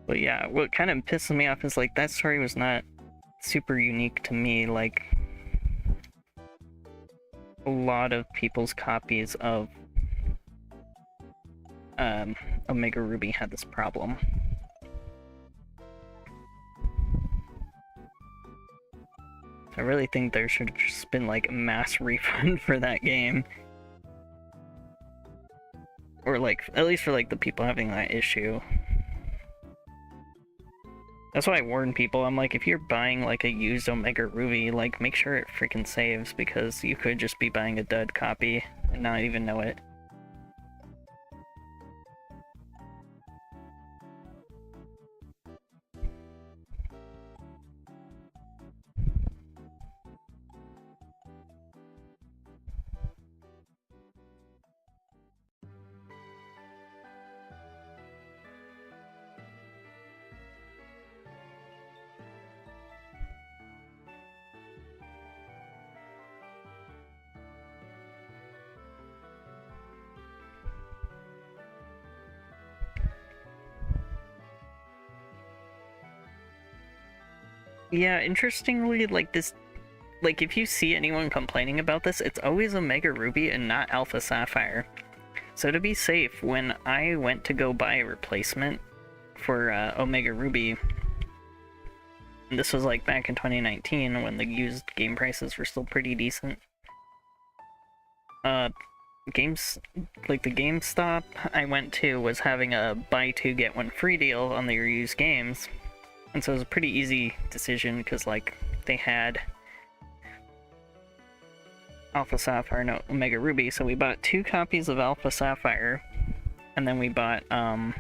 But yeah, what kind of pisses me off is like, that story was not super unique to me. Like, lot of people's copies of Omega Ruby had this problem. I really think there should have just been like a mass refund for that game. Or like, at least for like the people having that issue. That's why I warn people, I'm like, if you're buying like a used Omega Ruby, like make sure it freaking saves, because you could just be buying a dud copy and not even know it. Yeah, interestingly, like this, like if you see anyone complaining about this, it's always Omega Ruby and not Alpha Sapphire. So to be safe, when I went to go buy a replacement for Omega Ruby, and this was like back in 2019 when the used game prices were still pretty decent. Games like the GameStop I went to was having a buy two get one free deal on their used games. And so it was a pretty easy decision, because, like, they had Alpha Sapphire and Omega Ruby, so we bought 2 copies of Alpha Sapphire, and then we bought, then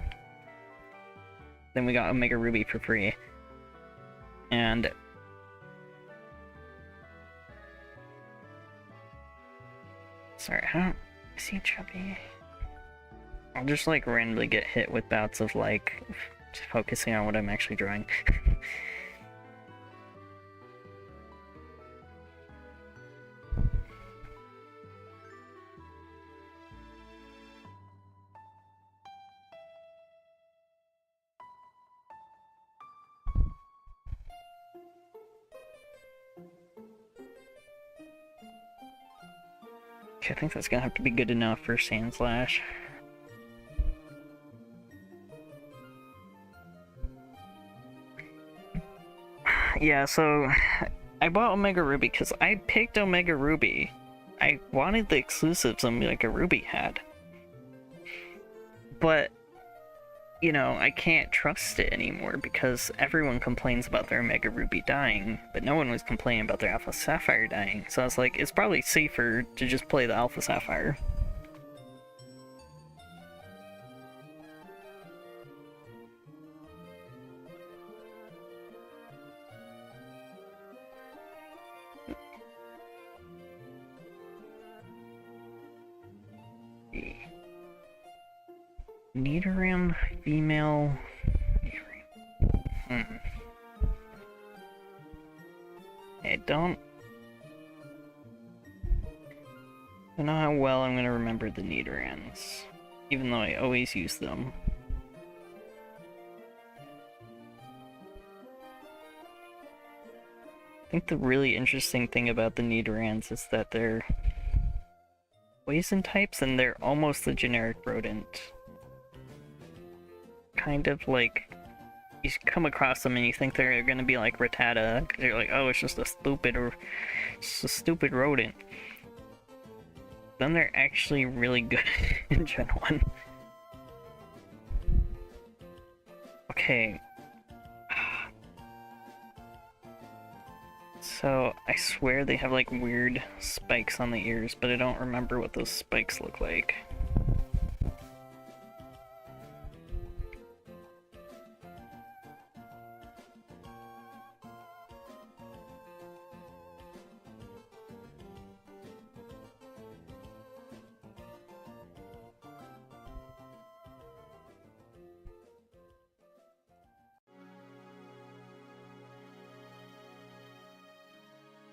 we got Omega Ruby for free. And sorry, I don't see Chubby. I'll just, like, randomly get hit with bouts of, like, just focusing on what I'm actually drawing. Okay, I think that's gonna have to be good enough for Sandslash. Yeah, so I bought Omega Ruby because I picked Omega Ruby. I wanted the exclusives Omega Ruby had. But, you know, I can't trust it anymore because everyone complains about their Omega Ruby dying, but no one was complaining about their Alpha Sapphire dying. So I was like, it's probably safer to just play the Alpha Sapphire. Nidoran female. I don't know how well I'm gonna remember the Nidorans, even though I always use them. I think the really interesting thing about the Nidorans is that they're poison types and they're almost the generic rodent. Kind of like, you come across them and you think they're gonna be like Rattata. You're like, oh, it's just a stupid rodent. Then they're actually really good in Gen 1. Okay. So, I swear they have like weird spikes on the ears, but I don't remember what those spikes look like.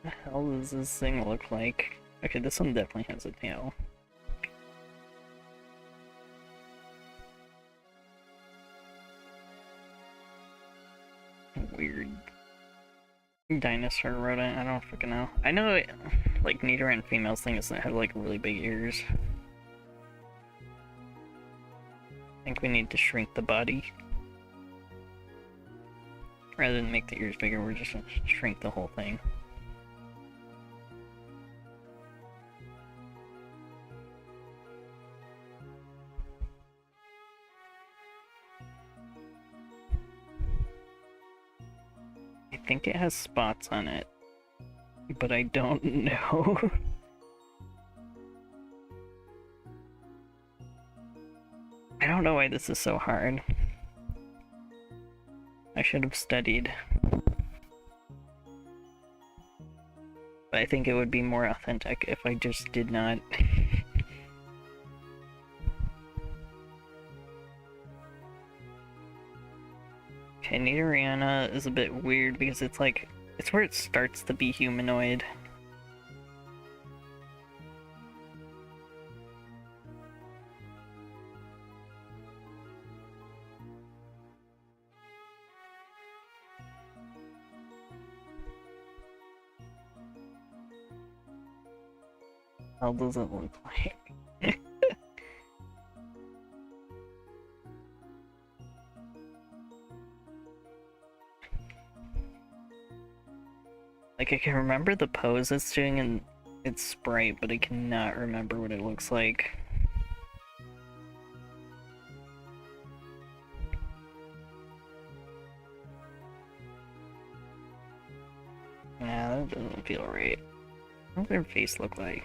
What the hell does this thing look like? Okay, this one definitely has a tail. Weird. Dinosaur rodent, I don't fucking know. I know it, like Nidoran females things that have like really big ears. I think we need to shrink the body. Rather than make the ears bigger, we're just gonna shrink the whole thing. I think it has spots on it, but I don't know. I don't know why this is so hard. I should have studied. But I think it would be more authentic if I just did not. Okay, Nidorina is a bit weird because it's like, it's where it starts to be humanoid. How does it look like? Like, I can remember the pose it's doing in its sprite, but I cannot remember what it looks like. Yeah, that doesn't feel right. What does their face look like?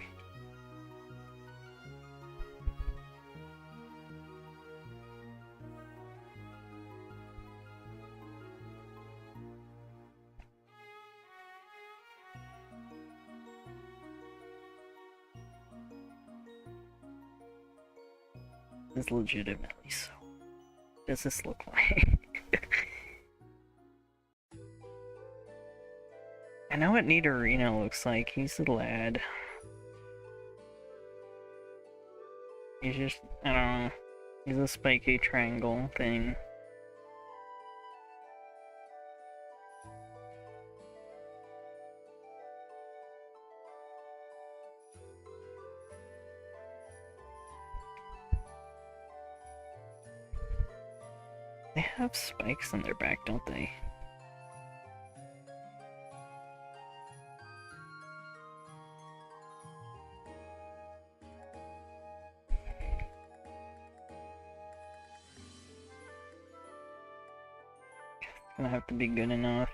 Is legitimately so. What does this look like? I know what Nidorino looks like. He's a lad. He's just, I don't know. He's a spiky triangle thing. They have spikes on their back, don't they? It's gonna have to be good enough.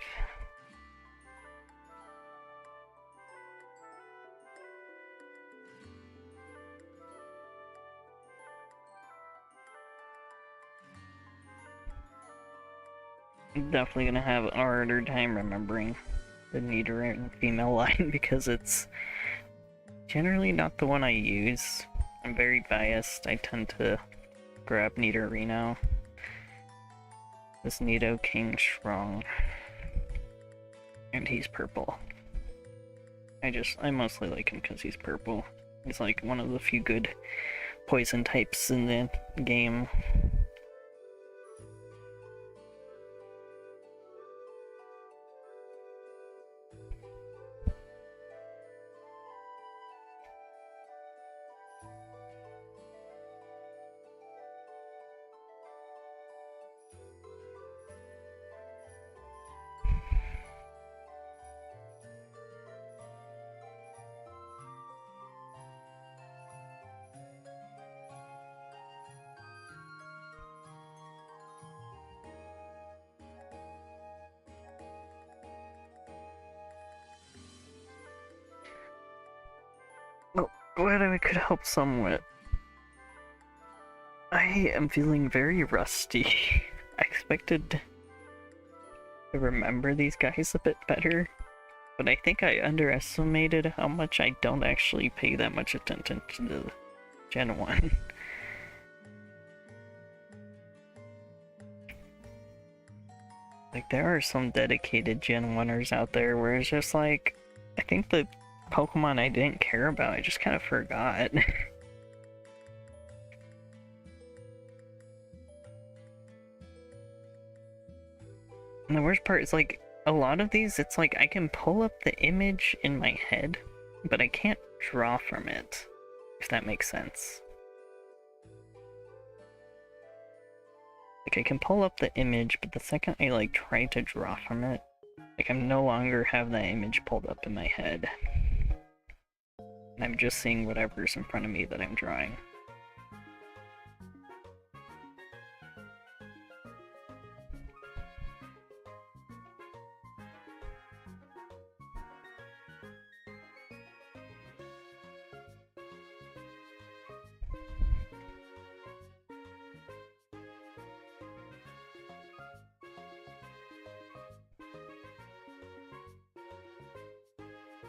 I'm definitely gonna have a harder time remembering the Nidoran female line because it's generally not the one I use. I'm very biased. I tend to grab Nidorino. This Nidoking strong. And he's purple. I mostly like him because he's purple. He's like one of the few good poison types in the game. Glad I could help somewhat. I am feeling very rusty. I expected to remember these guys a bit better, but I think I underestimated how much I don't actually pay that much attention to the Gen 1. Like, there are some dedicated Gen 1ers out there where it's just like, I think the Pokemon I didn't care about, I just kind of forgot. And the worst part is, like, a lot of these, it's like I can pull up the image in my head, but I can't draw from it, if that makes sense. Like, I can pull up the image, but the second I, like, try to draw from it, like, I'm no longer have that image pulled up in my head. And I'm just seeing whatever's in front of me that I'm drawing.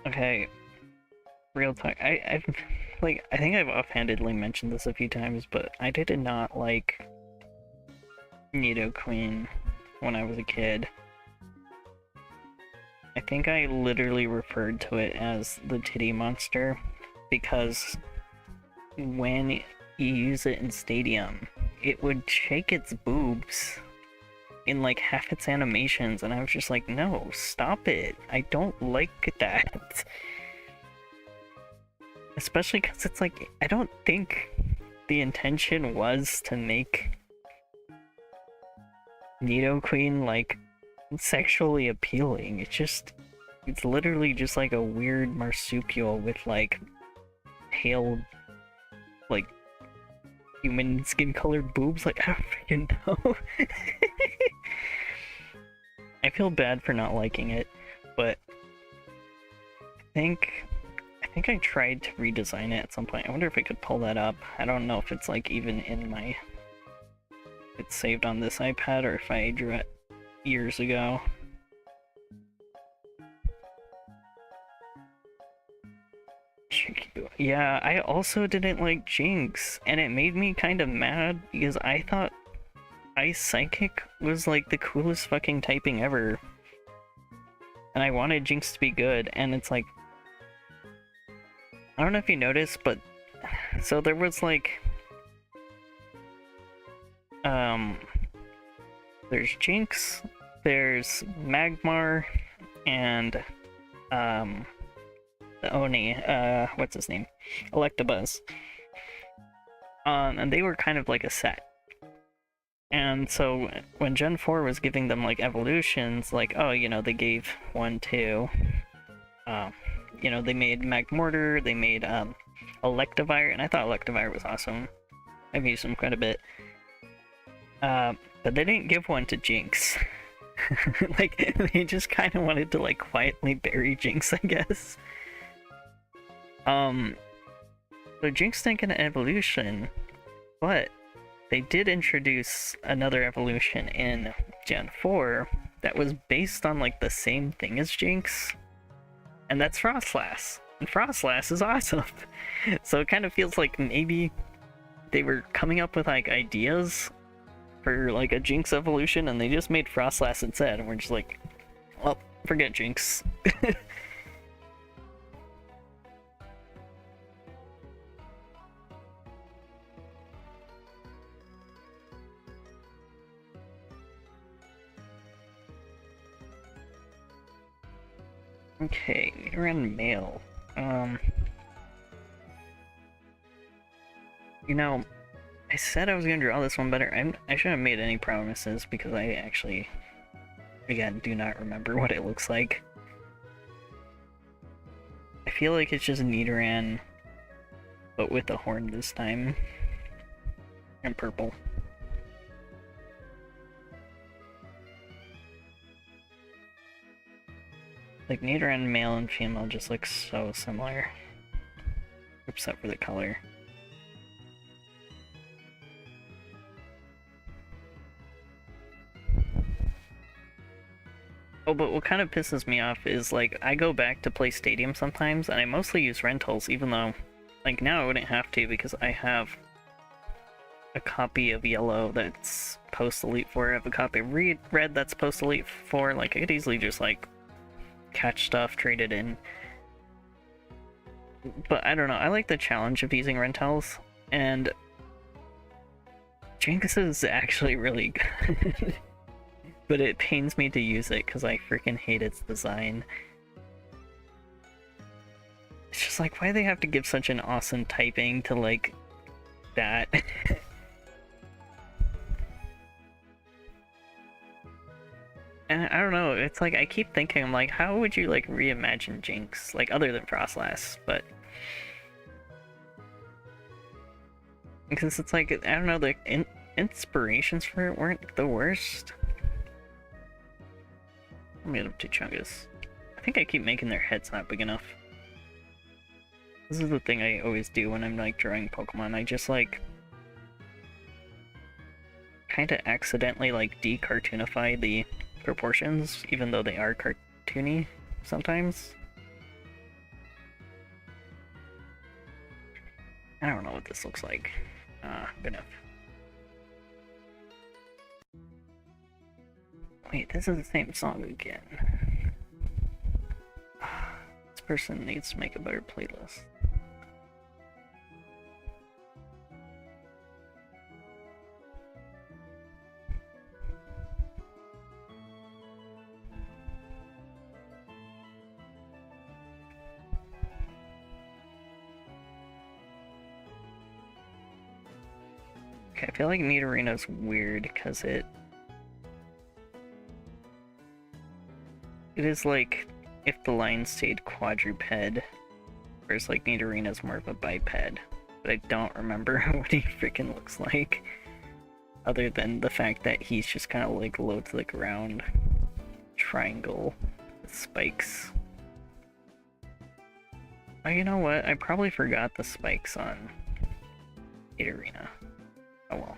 Okay, real talk. I think I've offhandedly mentioned this a few times, but I did not like Nidoqueen when I was a kid. I think I literally referred to it as the titty monster because when you use it in Stadium, it would shake its boobs in like half its animations, and I was just like, no, stop it. I don't like that. Especially because it's like, I don't think the intention was to make Nidoqueen like sexually appealing. It's literally just like a weird marsupial with like pale, like human skin colored boobs. Like, I don't freaking know. I feel bad for not liking it, but I think I tried to redesign it at some point. I wonder if I could pull that up. I don't know if it's like even in my... It's saved on this iPad or if I drew it years ago. Yeah, I also didn't like Jinx, and it made me kind of mad because I thought Ice Psychic was like the coolest fucking typing ever. And I wanted Jinx to be good, and it's like... I don't know if you noticed, but... So there was like... There's Jinx, there's Magmar, and... the Oni, what's his name? Electabuzz. And they were kind of like a set. And so when Gen 4 was giving them like evolutions, like, oh, you know, they gave 1, 2, you know, they made Magmortar, they made Electivire, and I thought Electivire was awesome. I've used him quite a bit. But they didn't give one to Jinx. Like, they just kind of wanted to like quietly bury Jinx, I guess. So Jinx didn't get an evolution, but they did introduce another evolution in Gen 4 that was based on like the same thing as Jinx, and that's Frostlass. And Frostlass is awesome. So it kind of feels like maybe they were coming up with like ideas for like a Jinx evolution and they just made Frostlass instead, and we're just like, well, forget Jinx. Okay, Nidoran male. You know, I said I was gonna draw this one better. I shouldn't have made any promises because I actually, again, do not remember what it looks like. I feel like it's just Nidoran, but with a horn this time. And purple. Like, Nidoran male and female just look so similar. Except for the color. Oh, but what kind of pisses me off is, like, I go back to play Stadium sometimes, and I mostly use rentals, even though, like, now I wouldn't have to because I have a copy of Yellow that's post-Elite 4, I have a copy of Red that's post-Elite 4, like, I could easily just, like, catch stuff, trade it in. But I don't know, I like the challenge of using rentals, and Jinx is actually really good. but it pains me to use it because I freaking hate its design. It's just like, why do they have to give such an awesome typing to, like, that? And I don't know, it's like, I keep thinking, I'm like, how would you, like, reimagine Jinx? Like, other than Frostlass, but... Because it's like, I don't know, the inspirations for it weren't the worst. Let me get up to Chungus. I think I keep making their heads not big enough. This is the thing I always do when I'm, like, drawing Pokemon. I just, like... kinda accidentally, like, de-cartoonify the proportions, even though they are cartoony sometimes. I don't know what this looks like. Good enough. Wait, this is the same song again. This person needs to make a better playlist. Okay, I feel like Nidorino's weird because it is like if the lion stayed quadruped, whereas like Nidorino's more of a biped. But I don't remember what he freaking looks like, other than the fact that he's just kind of like low to the ground, triangle with spikes. Oh, you know what? I probably forgot the spikes on Nidorino. Oh well.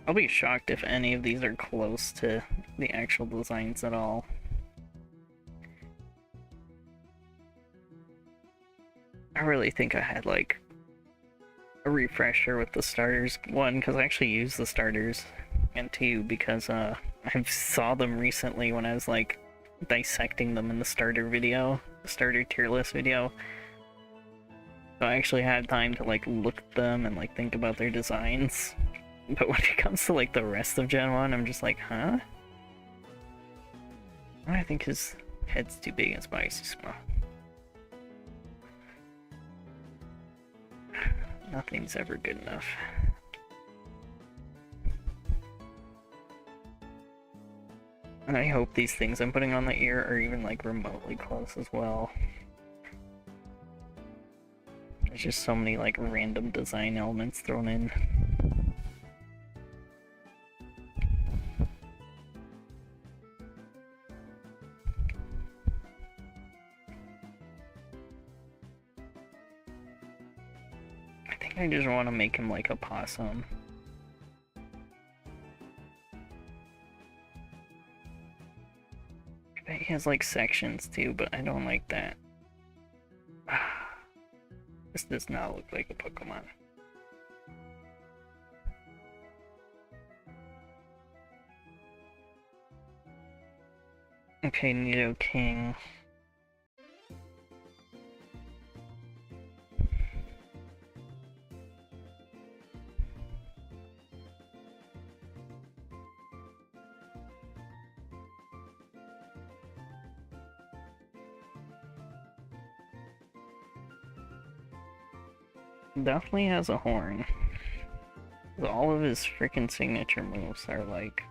I'll be shocked if any of these are close to the actual designs at all. I really think I had like a refresher with the starters. One, because I actually used the starters, and two, because I saw them recently when I was like dissecting them in the starter video, the starter tier list video. So I actually had time to like look at them and like think about their designs. But when it comes to like the rest of Gen 1, I'm just like, huh? I think his head's too big and his body's too small. Nothing's ever good enough. And I hope these things I'm putting on the ear are even like remotely close as well. There's just so many like random design elements thrown in. I think I just want to make him like a possum. I bet he has like sections too, but I don't like that. This does not look like a Pokemon. Okay, Nidoking. Definitely has a horn. All of his freaking signature moves are like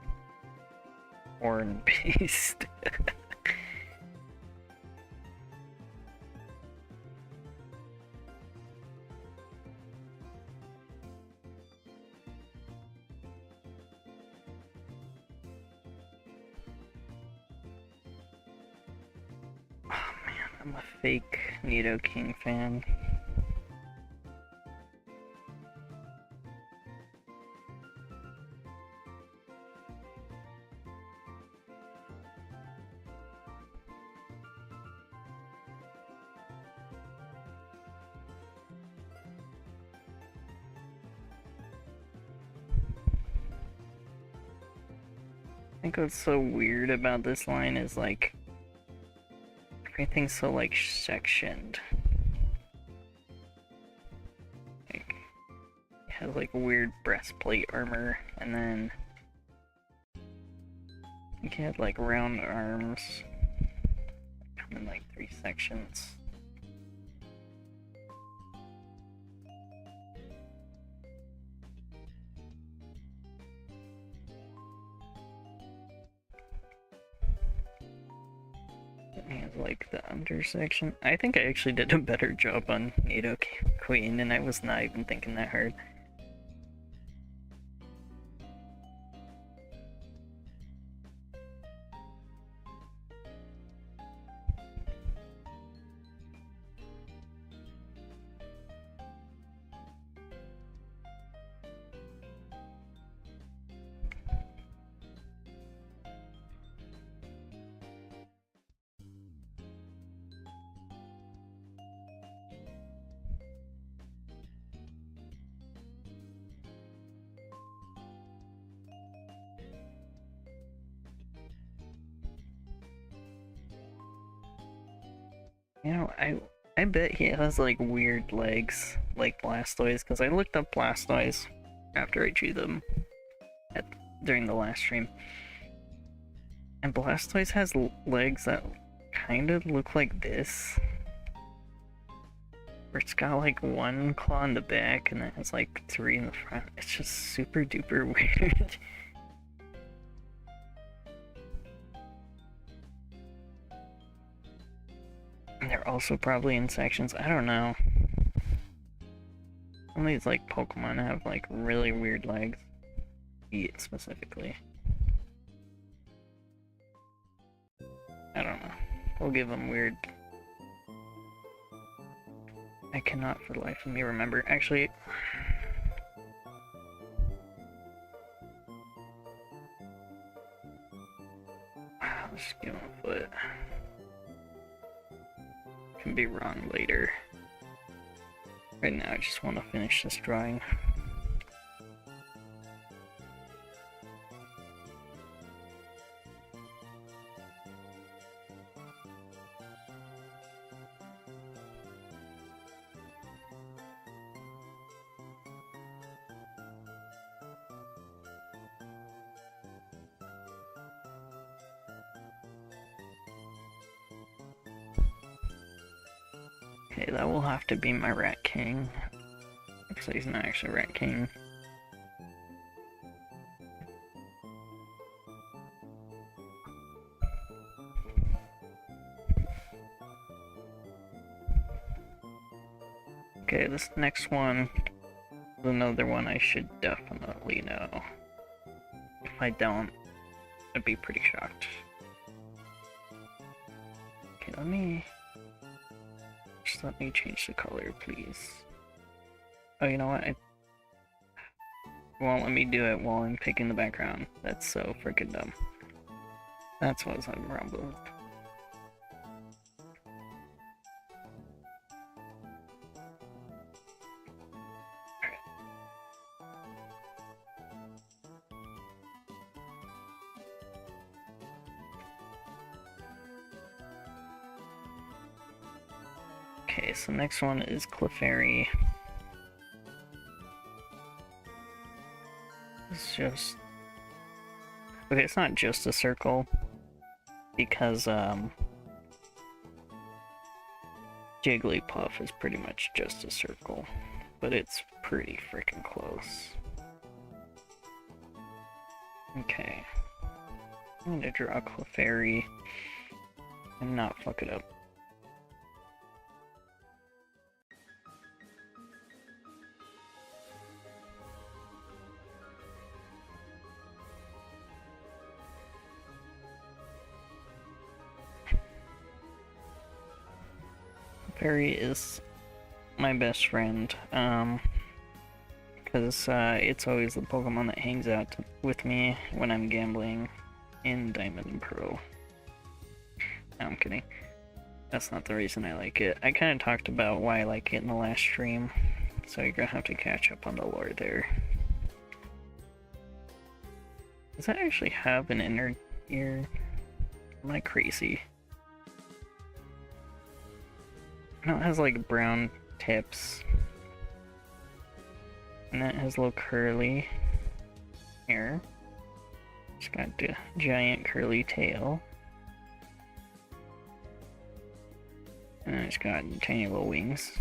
horn based. Oh man, I'm a fake Nidoking fan. I think what's so weird about this line is like, Everything's so like sectioned. Like, it has like weird breastplate armor, and then it had like round arms. Come in like 3 sections. And like the undersection. I think I actually did a better job on Nidoqueen, and I was not even thinking that hard. You know, I bet he has like weird legs, like Blastoise, because I looked up Blastoise after I drew them during the last stream, and Blastoise has legs that kind of look like this, where it's got like 1 claw in the back and then it's like 3 in the front. It's just super duper weird. They're also probably in sections. I don't know. Some of these like Pokemon have like really weird legs. Feet specifically. I don't know. We'll give them weird. I cannot for the life of me remember. Actually, let's just give them a foot. Can be wrong later. Right now I just want to finish this drawing. Okay, that will have to be my Rat King. Looks like he's not actually Rat King. Okay, this next one is another one I should definitely know. If I don't, I'd be pretty shocked. Okay, let me change the color, please. Oh, you know what? It won't let me do it while I'm picking the background. That's so freaking dumb. That's what's I'm wrong with. Okay, so next one is Clefairy. It's just... okay, it's not just a circle, because, Jigglypuff is pretty much just a circle, but it's pretty freaking close. Okay. I'm gonna draw Clefairy and not fuck it up. Clefairy is my best friend, because it's always the Pokemon that hangs out with me when I'm gambling in Diamond and Pearl. No, I'm kidding. That's not the reason I like it. I kind of talked about why I like it in the last stream, so you're gonna have to catch up on the lore there. Does that actually have an inner ear? Am I crazy? No, it has like brown tips. And then it has a little curly hair. It's got the giant curly tail. And it's got tiny little wings.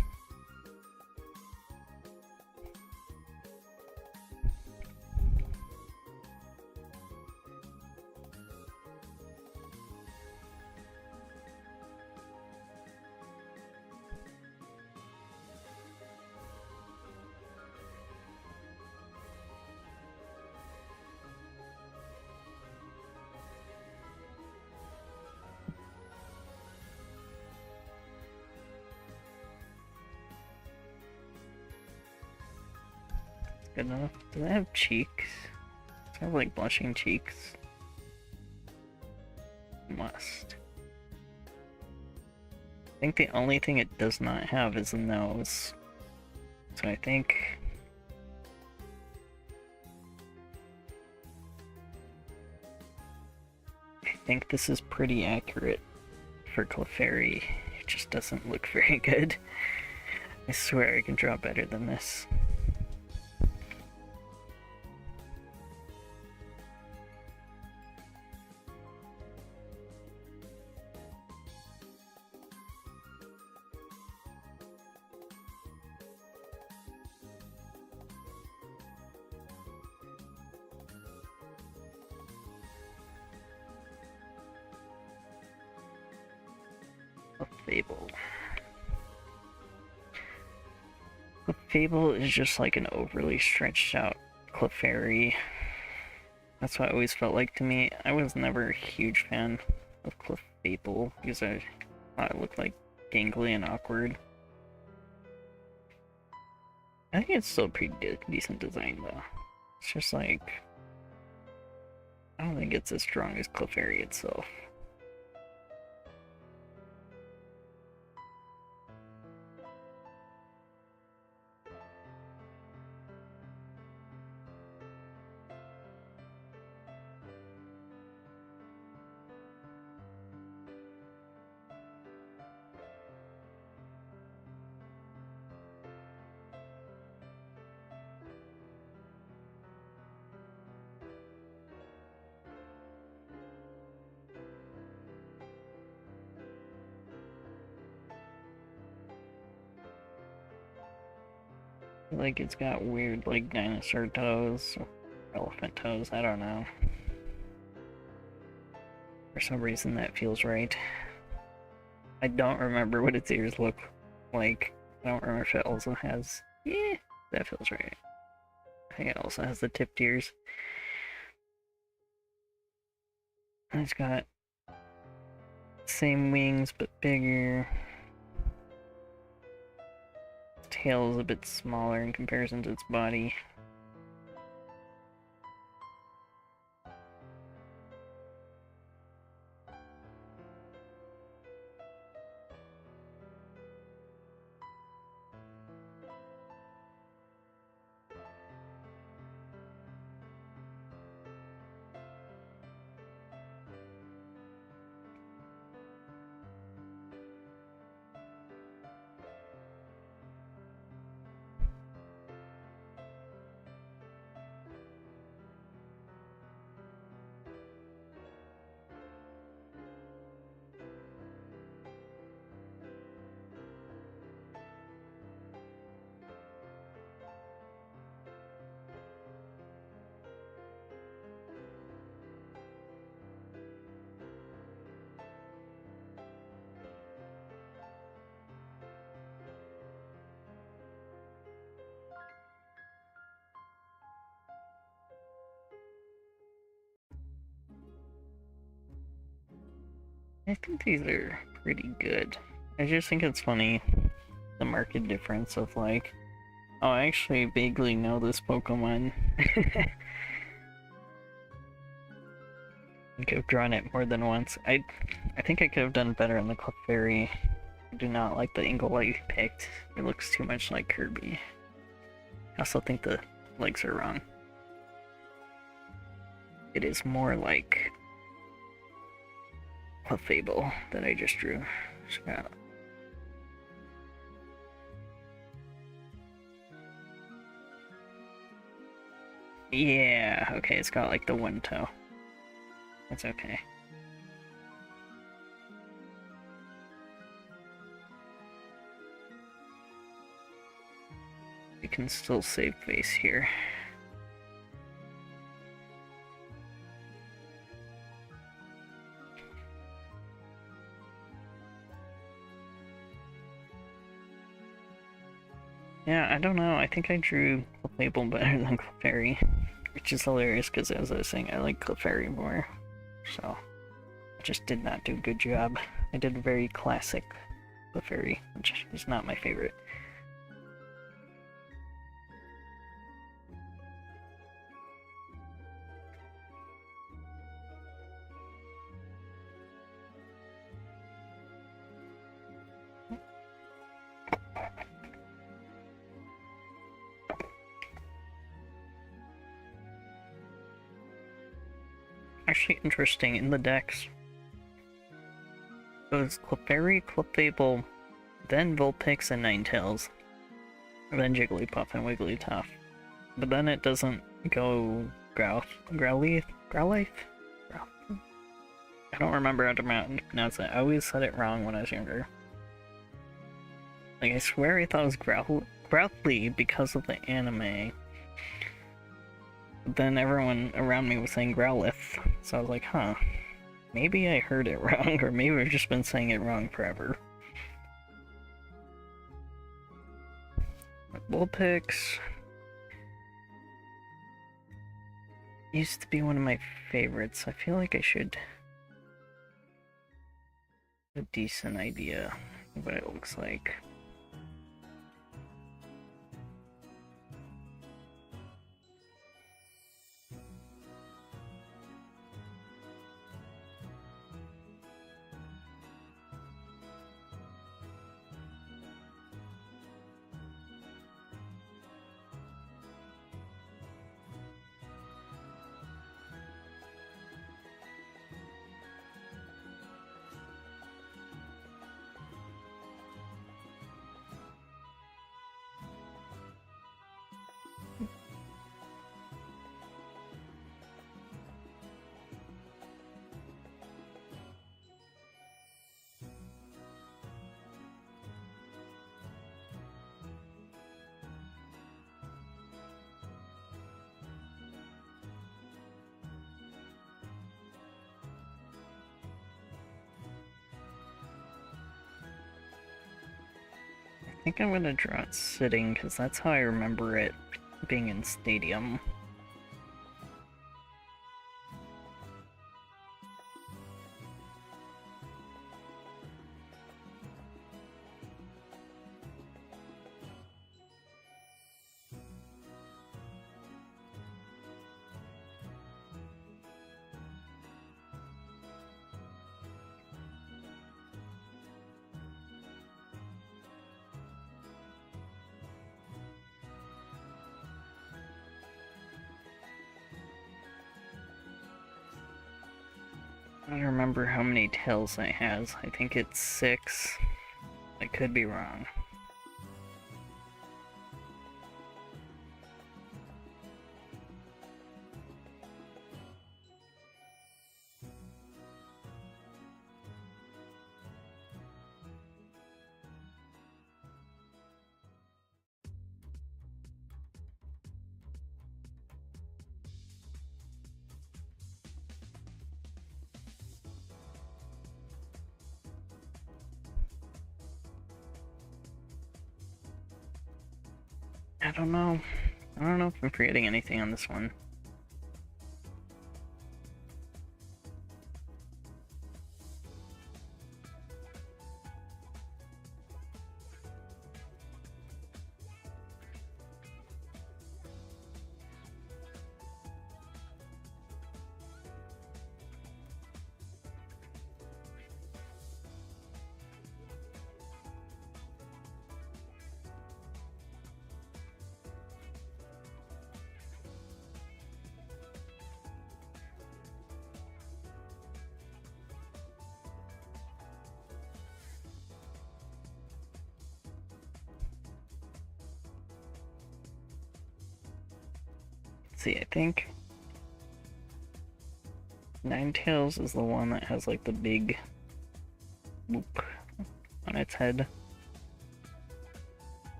Good enough. Does it have cheeks? Does it have like blushing cheeks? Must. I think the only thing it does not have is a nose. So I think this is pretty accurate for Clefairy. It just doesn't look very good. I swear I can draw better than this. Fable. Fable is just like an overly stretched out Clefairy. That's what it always felt like to me. I was never a huge fan of Clefable because I thought it looked like gangly and awkward. I think it's still a pretty decent design though. It's just like, I don't think it's as strong as Clefairy itself. Like it's got weird like dinosaur toes, or elephant toes, I don't know. For some reason that feels right. I don't remember what its ears look like. I don't remember if it also has... Yeah, that feels right. I think it also has the tipped ears. And it's got same wings but bigger. Tail is a bit smaller in comparison to its body. I think these are pretty good. I just think it's funny, the market difference of like, oh, I actually vaguely know this Pokemon. I could have drawn it more than once. I think I could have done better on the Clefairy. I do not like the angle I picked. It looks too much like Kirby. I also think the legs are wrong. It is more like Clefable that I just drew. It's got Yeah, okay, it's got like the one toe. That's okay. We can still save face here. Yeah, I don't know. I think I drew Clefable better than Clefairy, which is hilarious because as I was saying, I like Clefairy more. So, I just did not do a good job. I did a very classic Clefairy, which is not my favorite. Actually interesting, in the decks, it was Clefairy, Clefable, then Vulpix and Ninetales, then Jigglypuff and Wigglytuff. But then it doesn't go Growlithe? I don't remember how to pronounce it. I always said it wrong when I was younger. Like, I swear I thought it was Growlithe because of the anime. But then everyone around me was saying Growlithe, so I was like, huh. Maybe I heard it wrong, or maybe I've just been saying it wrong forever. Vulpix used to be one of my favorites. I feel like I should have a decent idea of what it looks like. I think I'm gonna draw it sitting, because that's how I remember it being in Stadium. I don't remember how many tails it has. I think it's 6. I could be wrong. I don't know. I don't know if I'm forgetting anything on this one. see, I think Ninetales is the one that has like the big whoop on its head.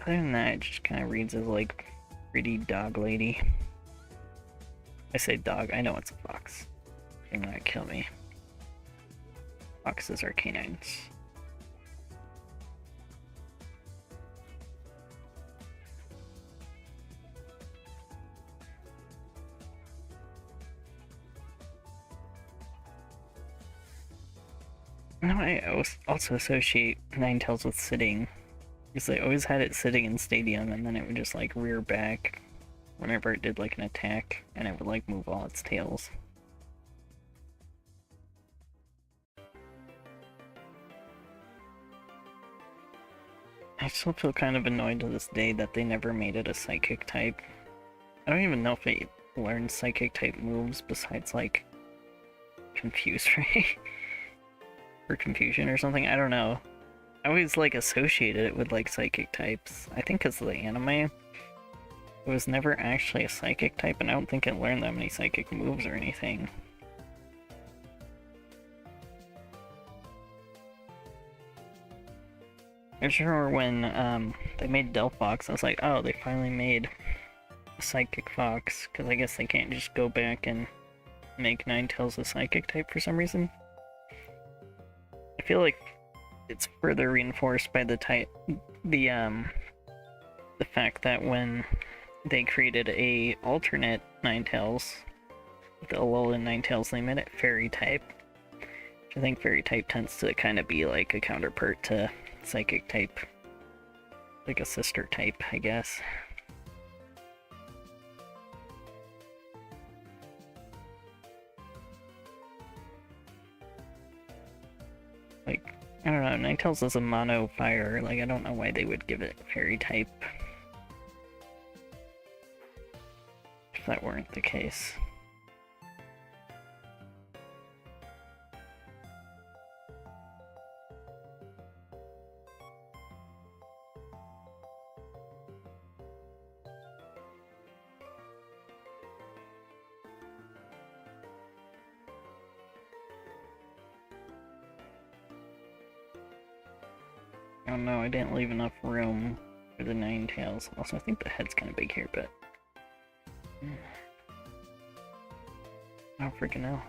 Other than that, it just kind of reads as like pretty dog lady. I say dog, I know it's a fox. They're not kill me. Foxes are canines. No, I also associate Ninetales with sitting, because I always had it sitting in Stadium, and then it would just like rear back whenever it did like an attack, and it would like move all its tails. I still feel kind of annoyed to this day that they never made it a psychic type. I don't even know if it learned psychic type moves besides like Confuse Ray or Confusion or something. I don't know. I always like associated it with like psychic types. I think because of the anime, it was never actually a psychic type, and I don't think it learned that many psychic moves or anything. I remember when they made Delphox, I was like, oh, they finally made a Psychic Fox, because I guess they can't just go back and make Ninetales a Psychic type for some reason. I feel like it's further reinforced by the fact that when they created a alternate Ninetales, the Alolan Ninetales, they made it Fairy type. Which I think Fairy type tends to kind of be like a counterpart to Psychic type, like a sister type, I guess. Like, I don't know, Ninetales is a mono fire, like I don't know why they would give it Fairy type if that weren't the case. Oh no, I didn't leave enough room for the Ninetales. Also, I think the head's kind of big here, but I don't freaking know.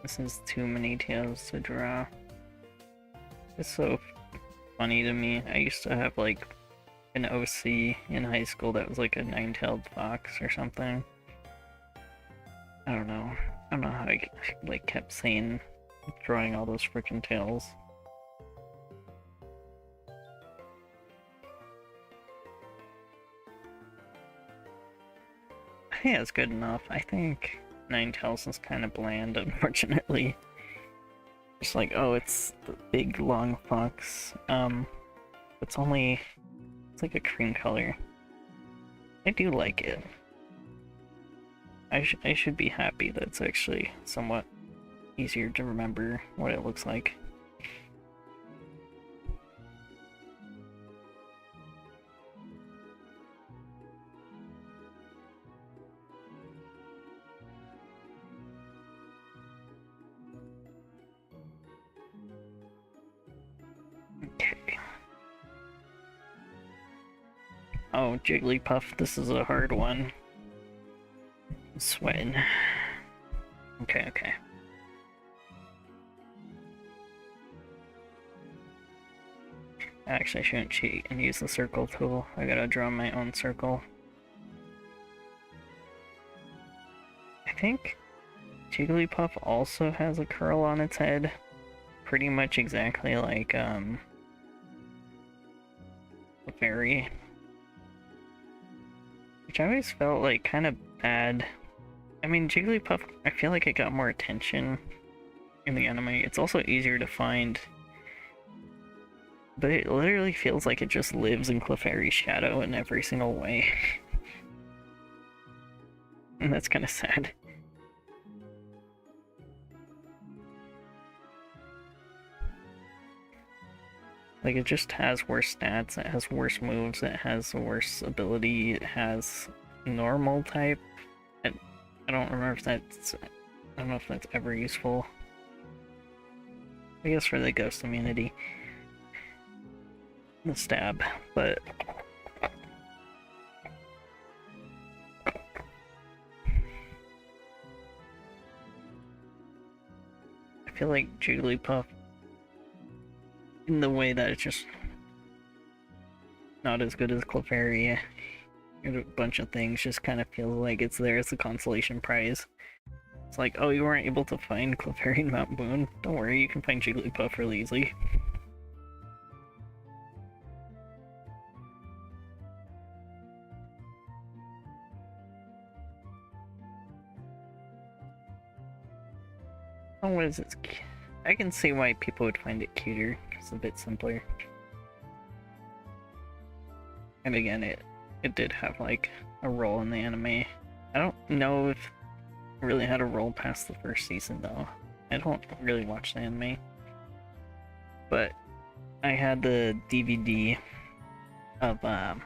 This is too many tails to draw. It's so funny to me. I used to have like an OC in high school that was like a nine-tailed fox or something. I don't know. I don't know how I like kept saying drawing all those freaking tails. I think that's good enough. I think Ninetales is kind of bland, unfortunately. It's like, oh, it's the big long fox. It's like a cream color. I do like it. I should be happy that it's actually somewhat easier to remember what it looks like. Okay. Oh, Jigglypuff, this is a hard one. I'm sweating. Okay, okay. Actually, I shouldn't cheat and use the circle tool. I gotta draw my own circle. I think Jigglypuff also has a curl on its head. Pretty much exactly like, Fairy. Which I always felt like kind of bad. I mean, Jigglypuff, I feel like it got more attention in the anime. It's also easier to find. But it literally feels like it just lives in Clefairy's shadow in every single way. And that's kind of sad. Like, it just has worse stats, it has worse moves, it has worse ability, it has normal type. And I don't remember if that's... I don't know if that's ever useful. I guess for the ghost immunity. The stab, but... I feel like Jigglypuff, in the way that it's just not as good as Clefairy, a bunch of things just kind of feels like it's there as a consolation prize. It's like, oh, you weren't able to find Clefairy in Mount Boon? Don't worry, you can find Jigglypuff really easily. Oh, what is this? I can see why people would find it cuter. It's a bit simpler. And again, it did have like a role in the anime. I don't know if it really had a role past the first season though. I don't really watch the anime. But I had the DVD of I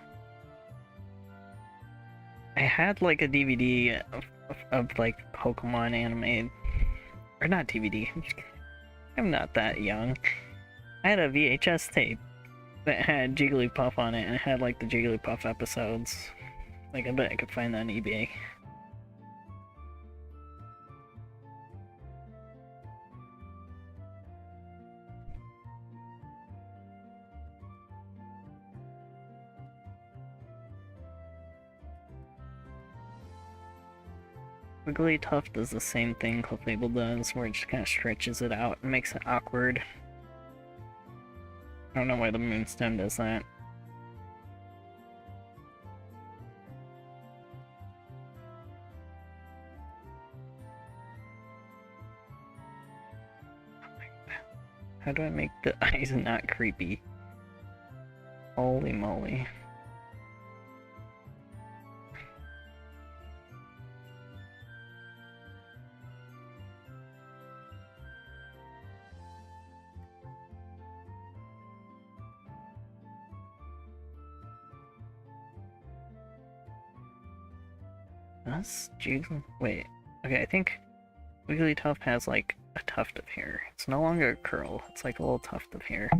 had like a DVD of like Pokemon anime, or not DVD. I'm not that young. I had a VHS tape that had Jigglypuff on it, and it had like the Jigglypuff episodes. Like, I bet I could find that on eBay. Wigglytuff does the same thing Clefable does, where it just kind of stretches it out and makes it awkward. I don't know why the Moonstem does that. How do I make the eyes not creepy? Holy moly. That's Jiggly. Wait. Okay, I think Wigglytuff has like a tuft of hair. It's no longer a curl, it's like a little tuft of hair.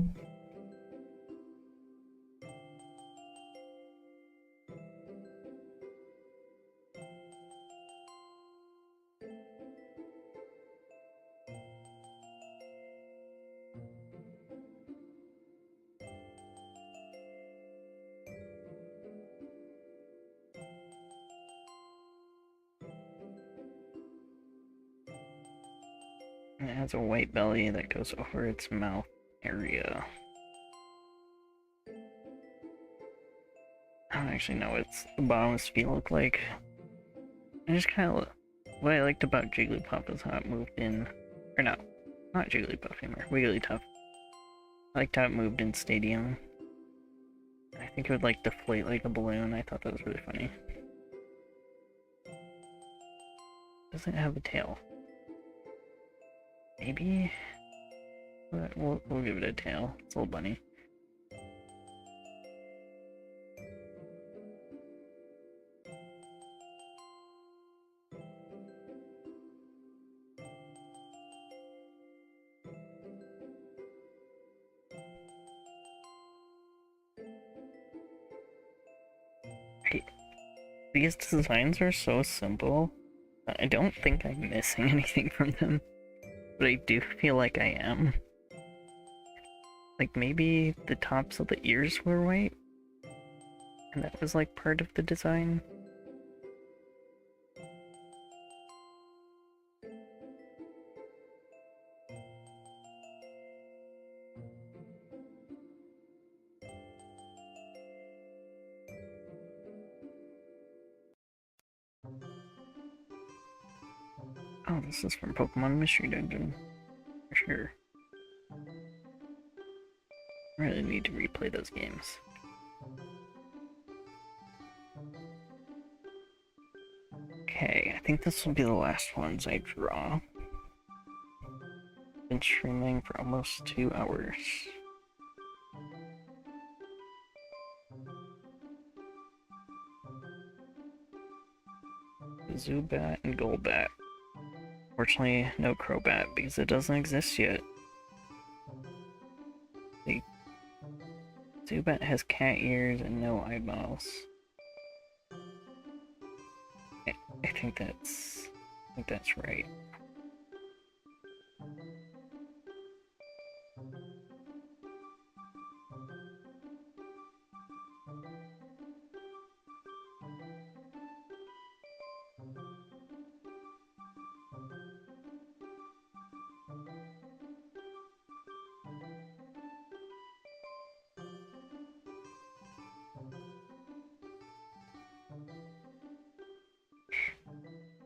And it has a white belly that goes over its mouth area. I don't actually know what the bottom of its feet look like. I just kind of... What I liked about Jigglypuff is how it moved in... Or no, not Jigglypuff anymore, Wigglytuff. I liked how it moved in Stadium. I think it would like deflate like a balloon. I thought that was really funny. Does it have a tail? Maybe? But we'll give it a tail. It's a little bunny. These designs are so simple, I don't think I'm missing anything from them, but I do feel like I am. Like maybe the tops of the ears were white, and that was like part of the design. Oh, this is from Pokemon Mystery Dungeon, for sure. I really need to replay those games. Okay, I think this will be the last ones I draw. Been streaming for almost 2 hours. Zubat and Golbat. Fortunately, no Crobat because it doesn't exist yet. The Zubat has cat ears and no eyeballs. I think that's right.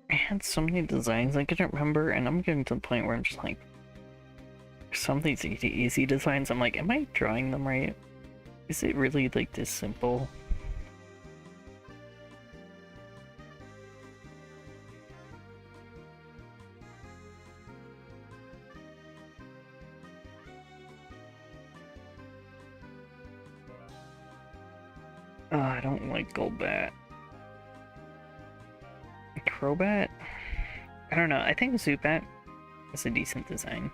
I had so many designs I couldn't remember, and I'm getting to the point where I'm just like, some of these easy designs, I'm like, am I drawing them right? Is it really like this simple? Oh, I don't like Golbat. Crobat? I don't know, I think Zubat is a decent design.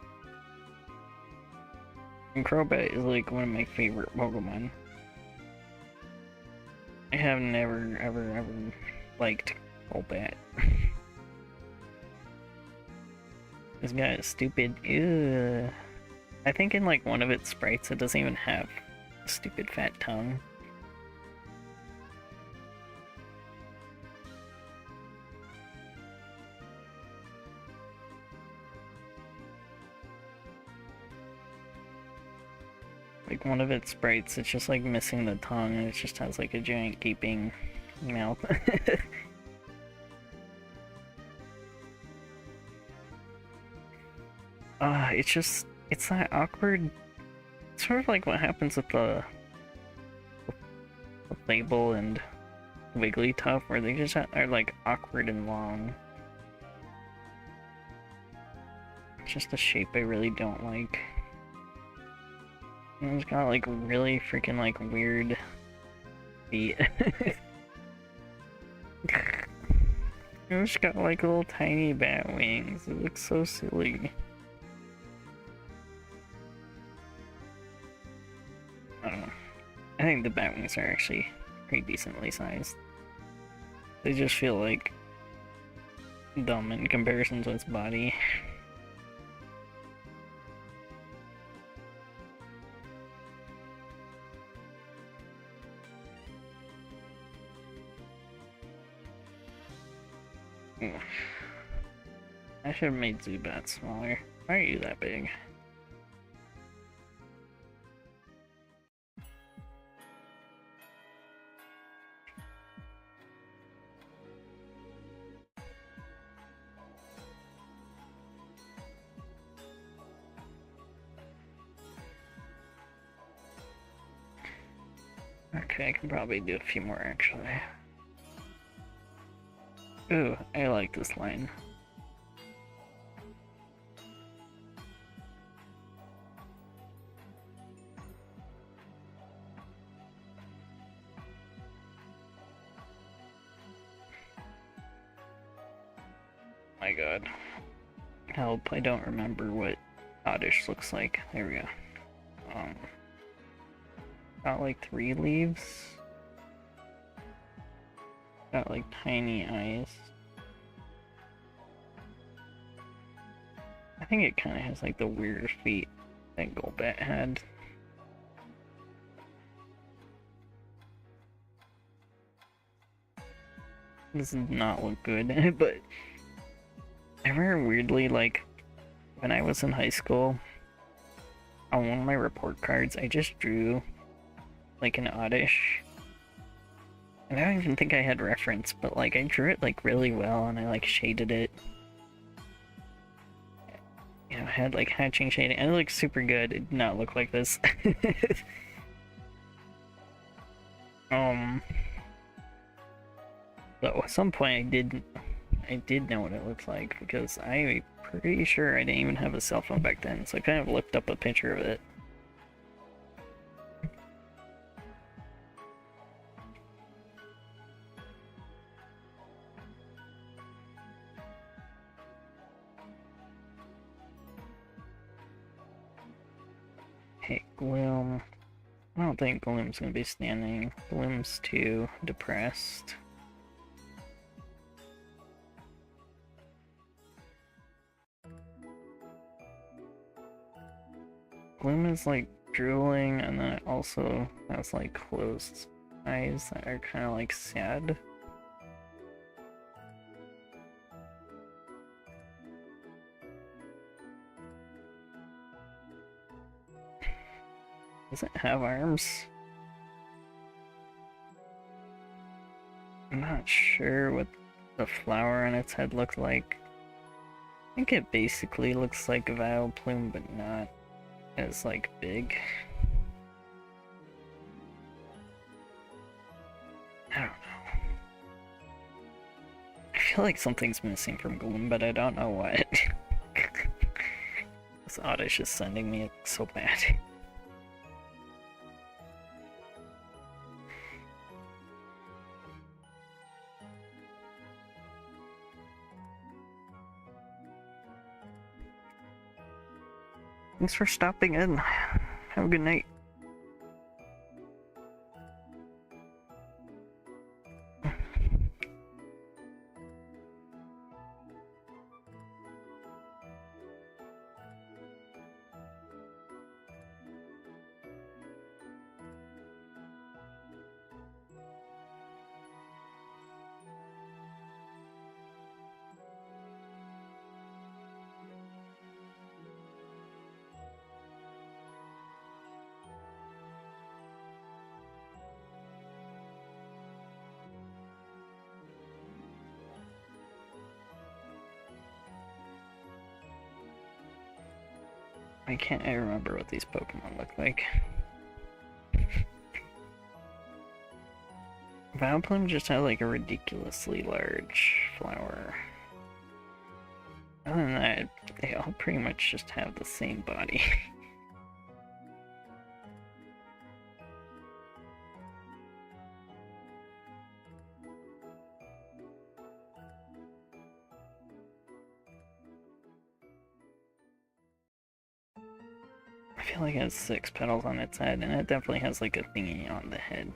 And Crobat is like one of my favorite Pokemon. I have never, ever liked Golbat. It's got a stupid, ugh. I think in like one of its sprites it doesn't even have a stupid fat tongue. Like one of its sprites, it's just like missing the tongue and it just has like a giant gaping mouth. It's that awkward, sort of like what happens with the Fable and Wigglytuff, where they just are like awkward and long. It's just a shape I really don't like. And it's got like really freaking like weird feet. It's got like little tiny bat wings. It looks so silly. I don't know. I think the bat wings are actually pretty decently sized. They just feel like dumb in comparison to its body. I should have made Zubat smaller. Why are you that big? Okay, I can probably do a few more actually. Ooh, I like this line. My god. Help, I don't remember what Oddish looks like. There we go. Got like 3 leaves. Got like tiny eyes. think it kind of has like the weird feet that Golbat had. This does not look good, but I remember weirdly, like, when I was in high school, on one of my report cards, I just drew, like, an Oddish. And I don't even think I had reference, but, like, I drew it, like, really well, and I, like, shaded it. You know, I had, like, hatching shading, and it looked super good. It did not look like this. So at some point I did know what it looked like, because I'm pretty sure I didn't even have a cell phone back then, so I kind of looked up a picture of it. Hey, Gloom. I don't think Gloom's gonna be standing. Gloom's too depressed. Gloom is like drooling, and then it also has like closed eyes that are kind of like sad. Does it have arms? I'm not sure what the flower on its head looked like. I think it basically looks like a Vileplume, but not as like big. I don't know. I feel like something's missing from Gloom, but I don't know what. This Oddish is sending me so bad. Thanks for stopping in. Have a good night. I can't remember what these Pokemon look like. Vileplume just had like a ridiculously large flower. Other than that, they all pretty much just have the same body. I feel like it has 6 petals on its head, and it definitely has like a thingy on the head.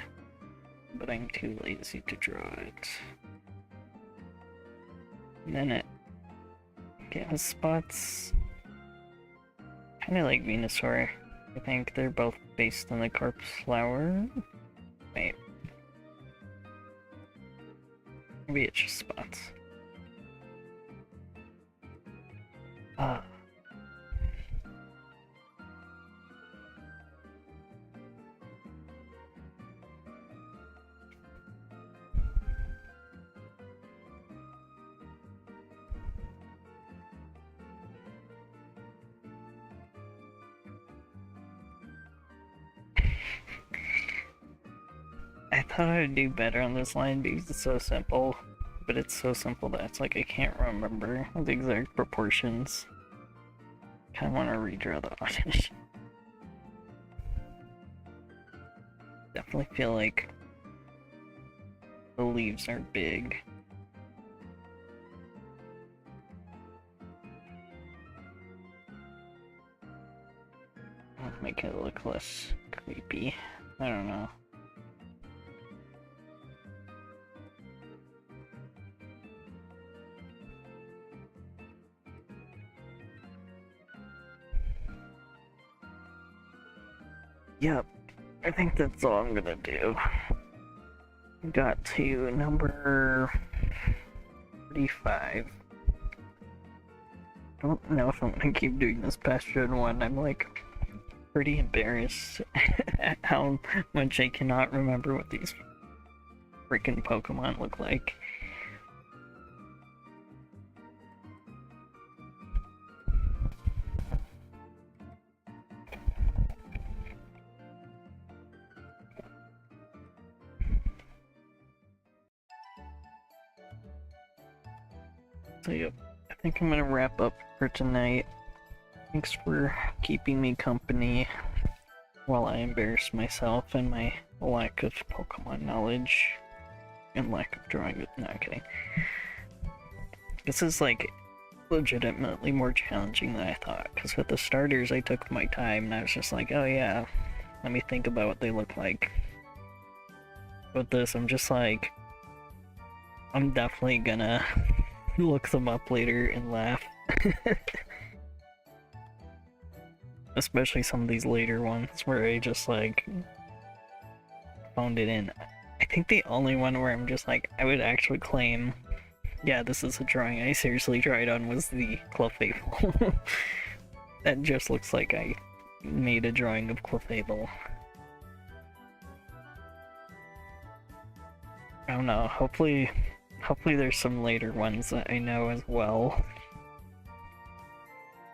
But I'm too lazy to draw it. And then it has spots. Kinda like Venusaur. I think they're both based on the corpse flower. Wait. Maybe it's just spots. I thought I'd do better on this line because it's so simple, but it's so simple that it's like I can't remember the exact proportions. Kinda want to redraw the Oddish. Definitely feel like the leaves are big. I'll make it look less creepy. I don't know. Yep, I think that's all I'm gonna do. Got to number 45. I don't know if I'm gonna keep doing this past Gen 1. I'm like pretty embarrassed at how much I cannot remember what these freaking Pokemon look like. So yep, I think I'm gonna wrap up for tonight. Thanks for keeping me company while I embarrass myself and my lack of Pokemon knowledge and lack of drawing. No, kidding. This is like legitimately more challenging than I thought, because with the starters I took my time and I was just like, oh yeah, let me think about what they look like. With this, I'm just like, I'm definitely gonna look them up later and laugh. Especially some of these later ones where I just like phoned it in. I think the only one where I'm just like, I would actually claim, yeah, this is a drawing I seriously tried on, was the Clefable. That just looks like I made a drawing of Clefable. I don't know, hopefully there's some later ones that I know as well.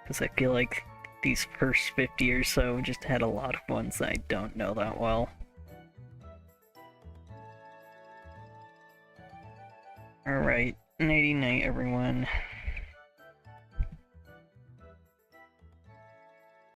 Because I feel like these first 50 or so just had a lot of ones that I don't know that well. Alright, nighty night everyone.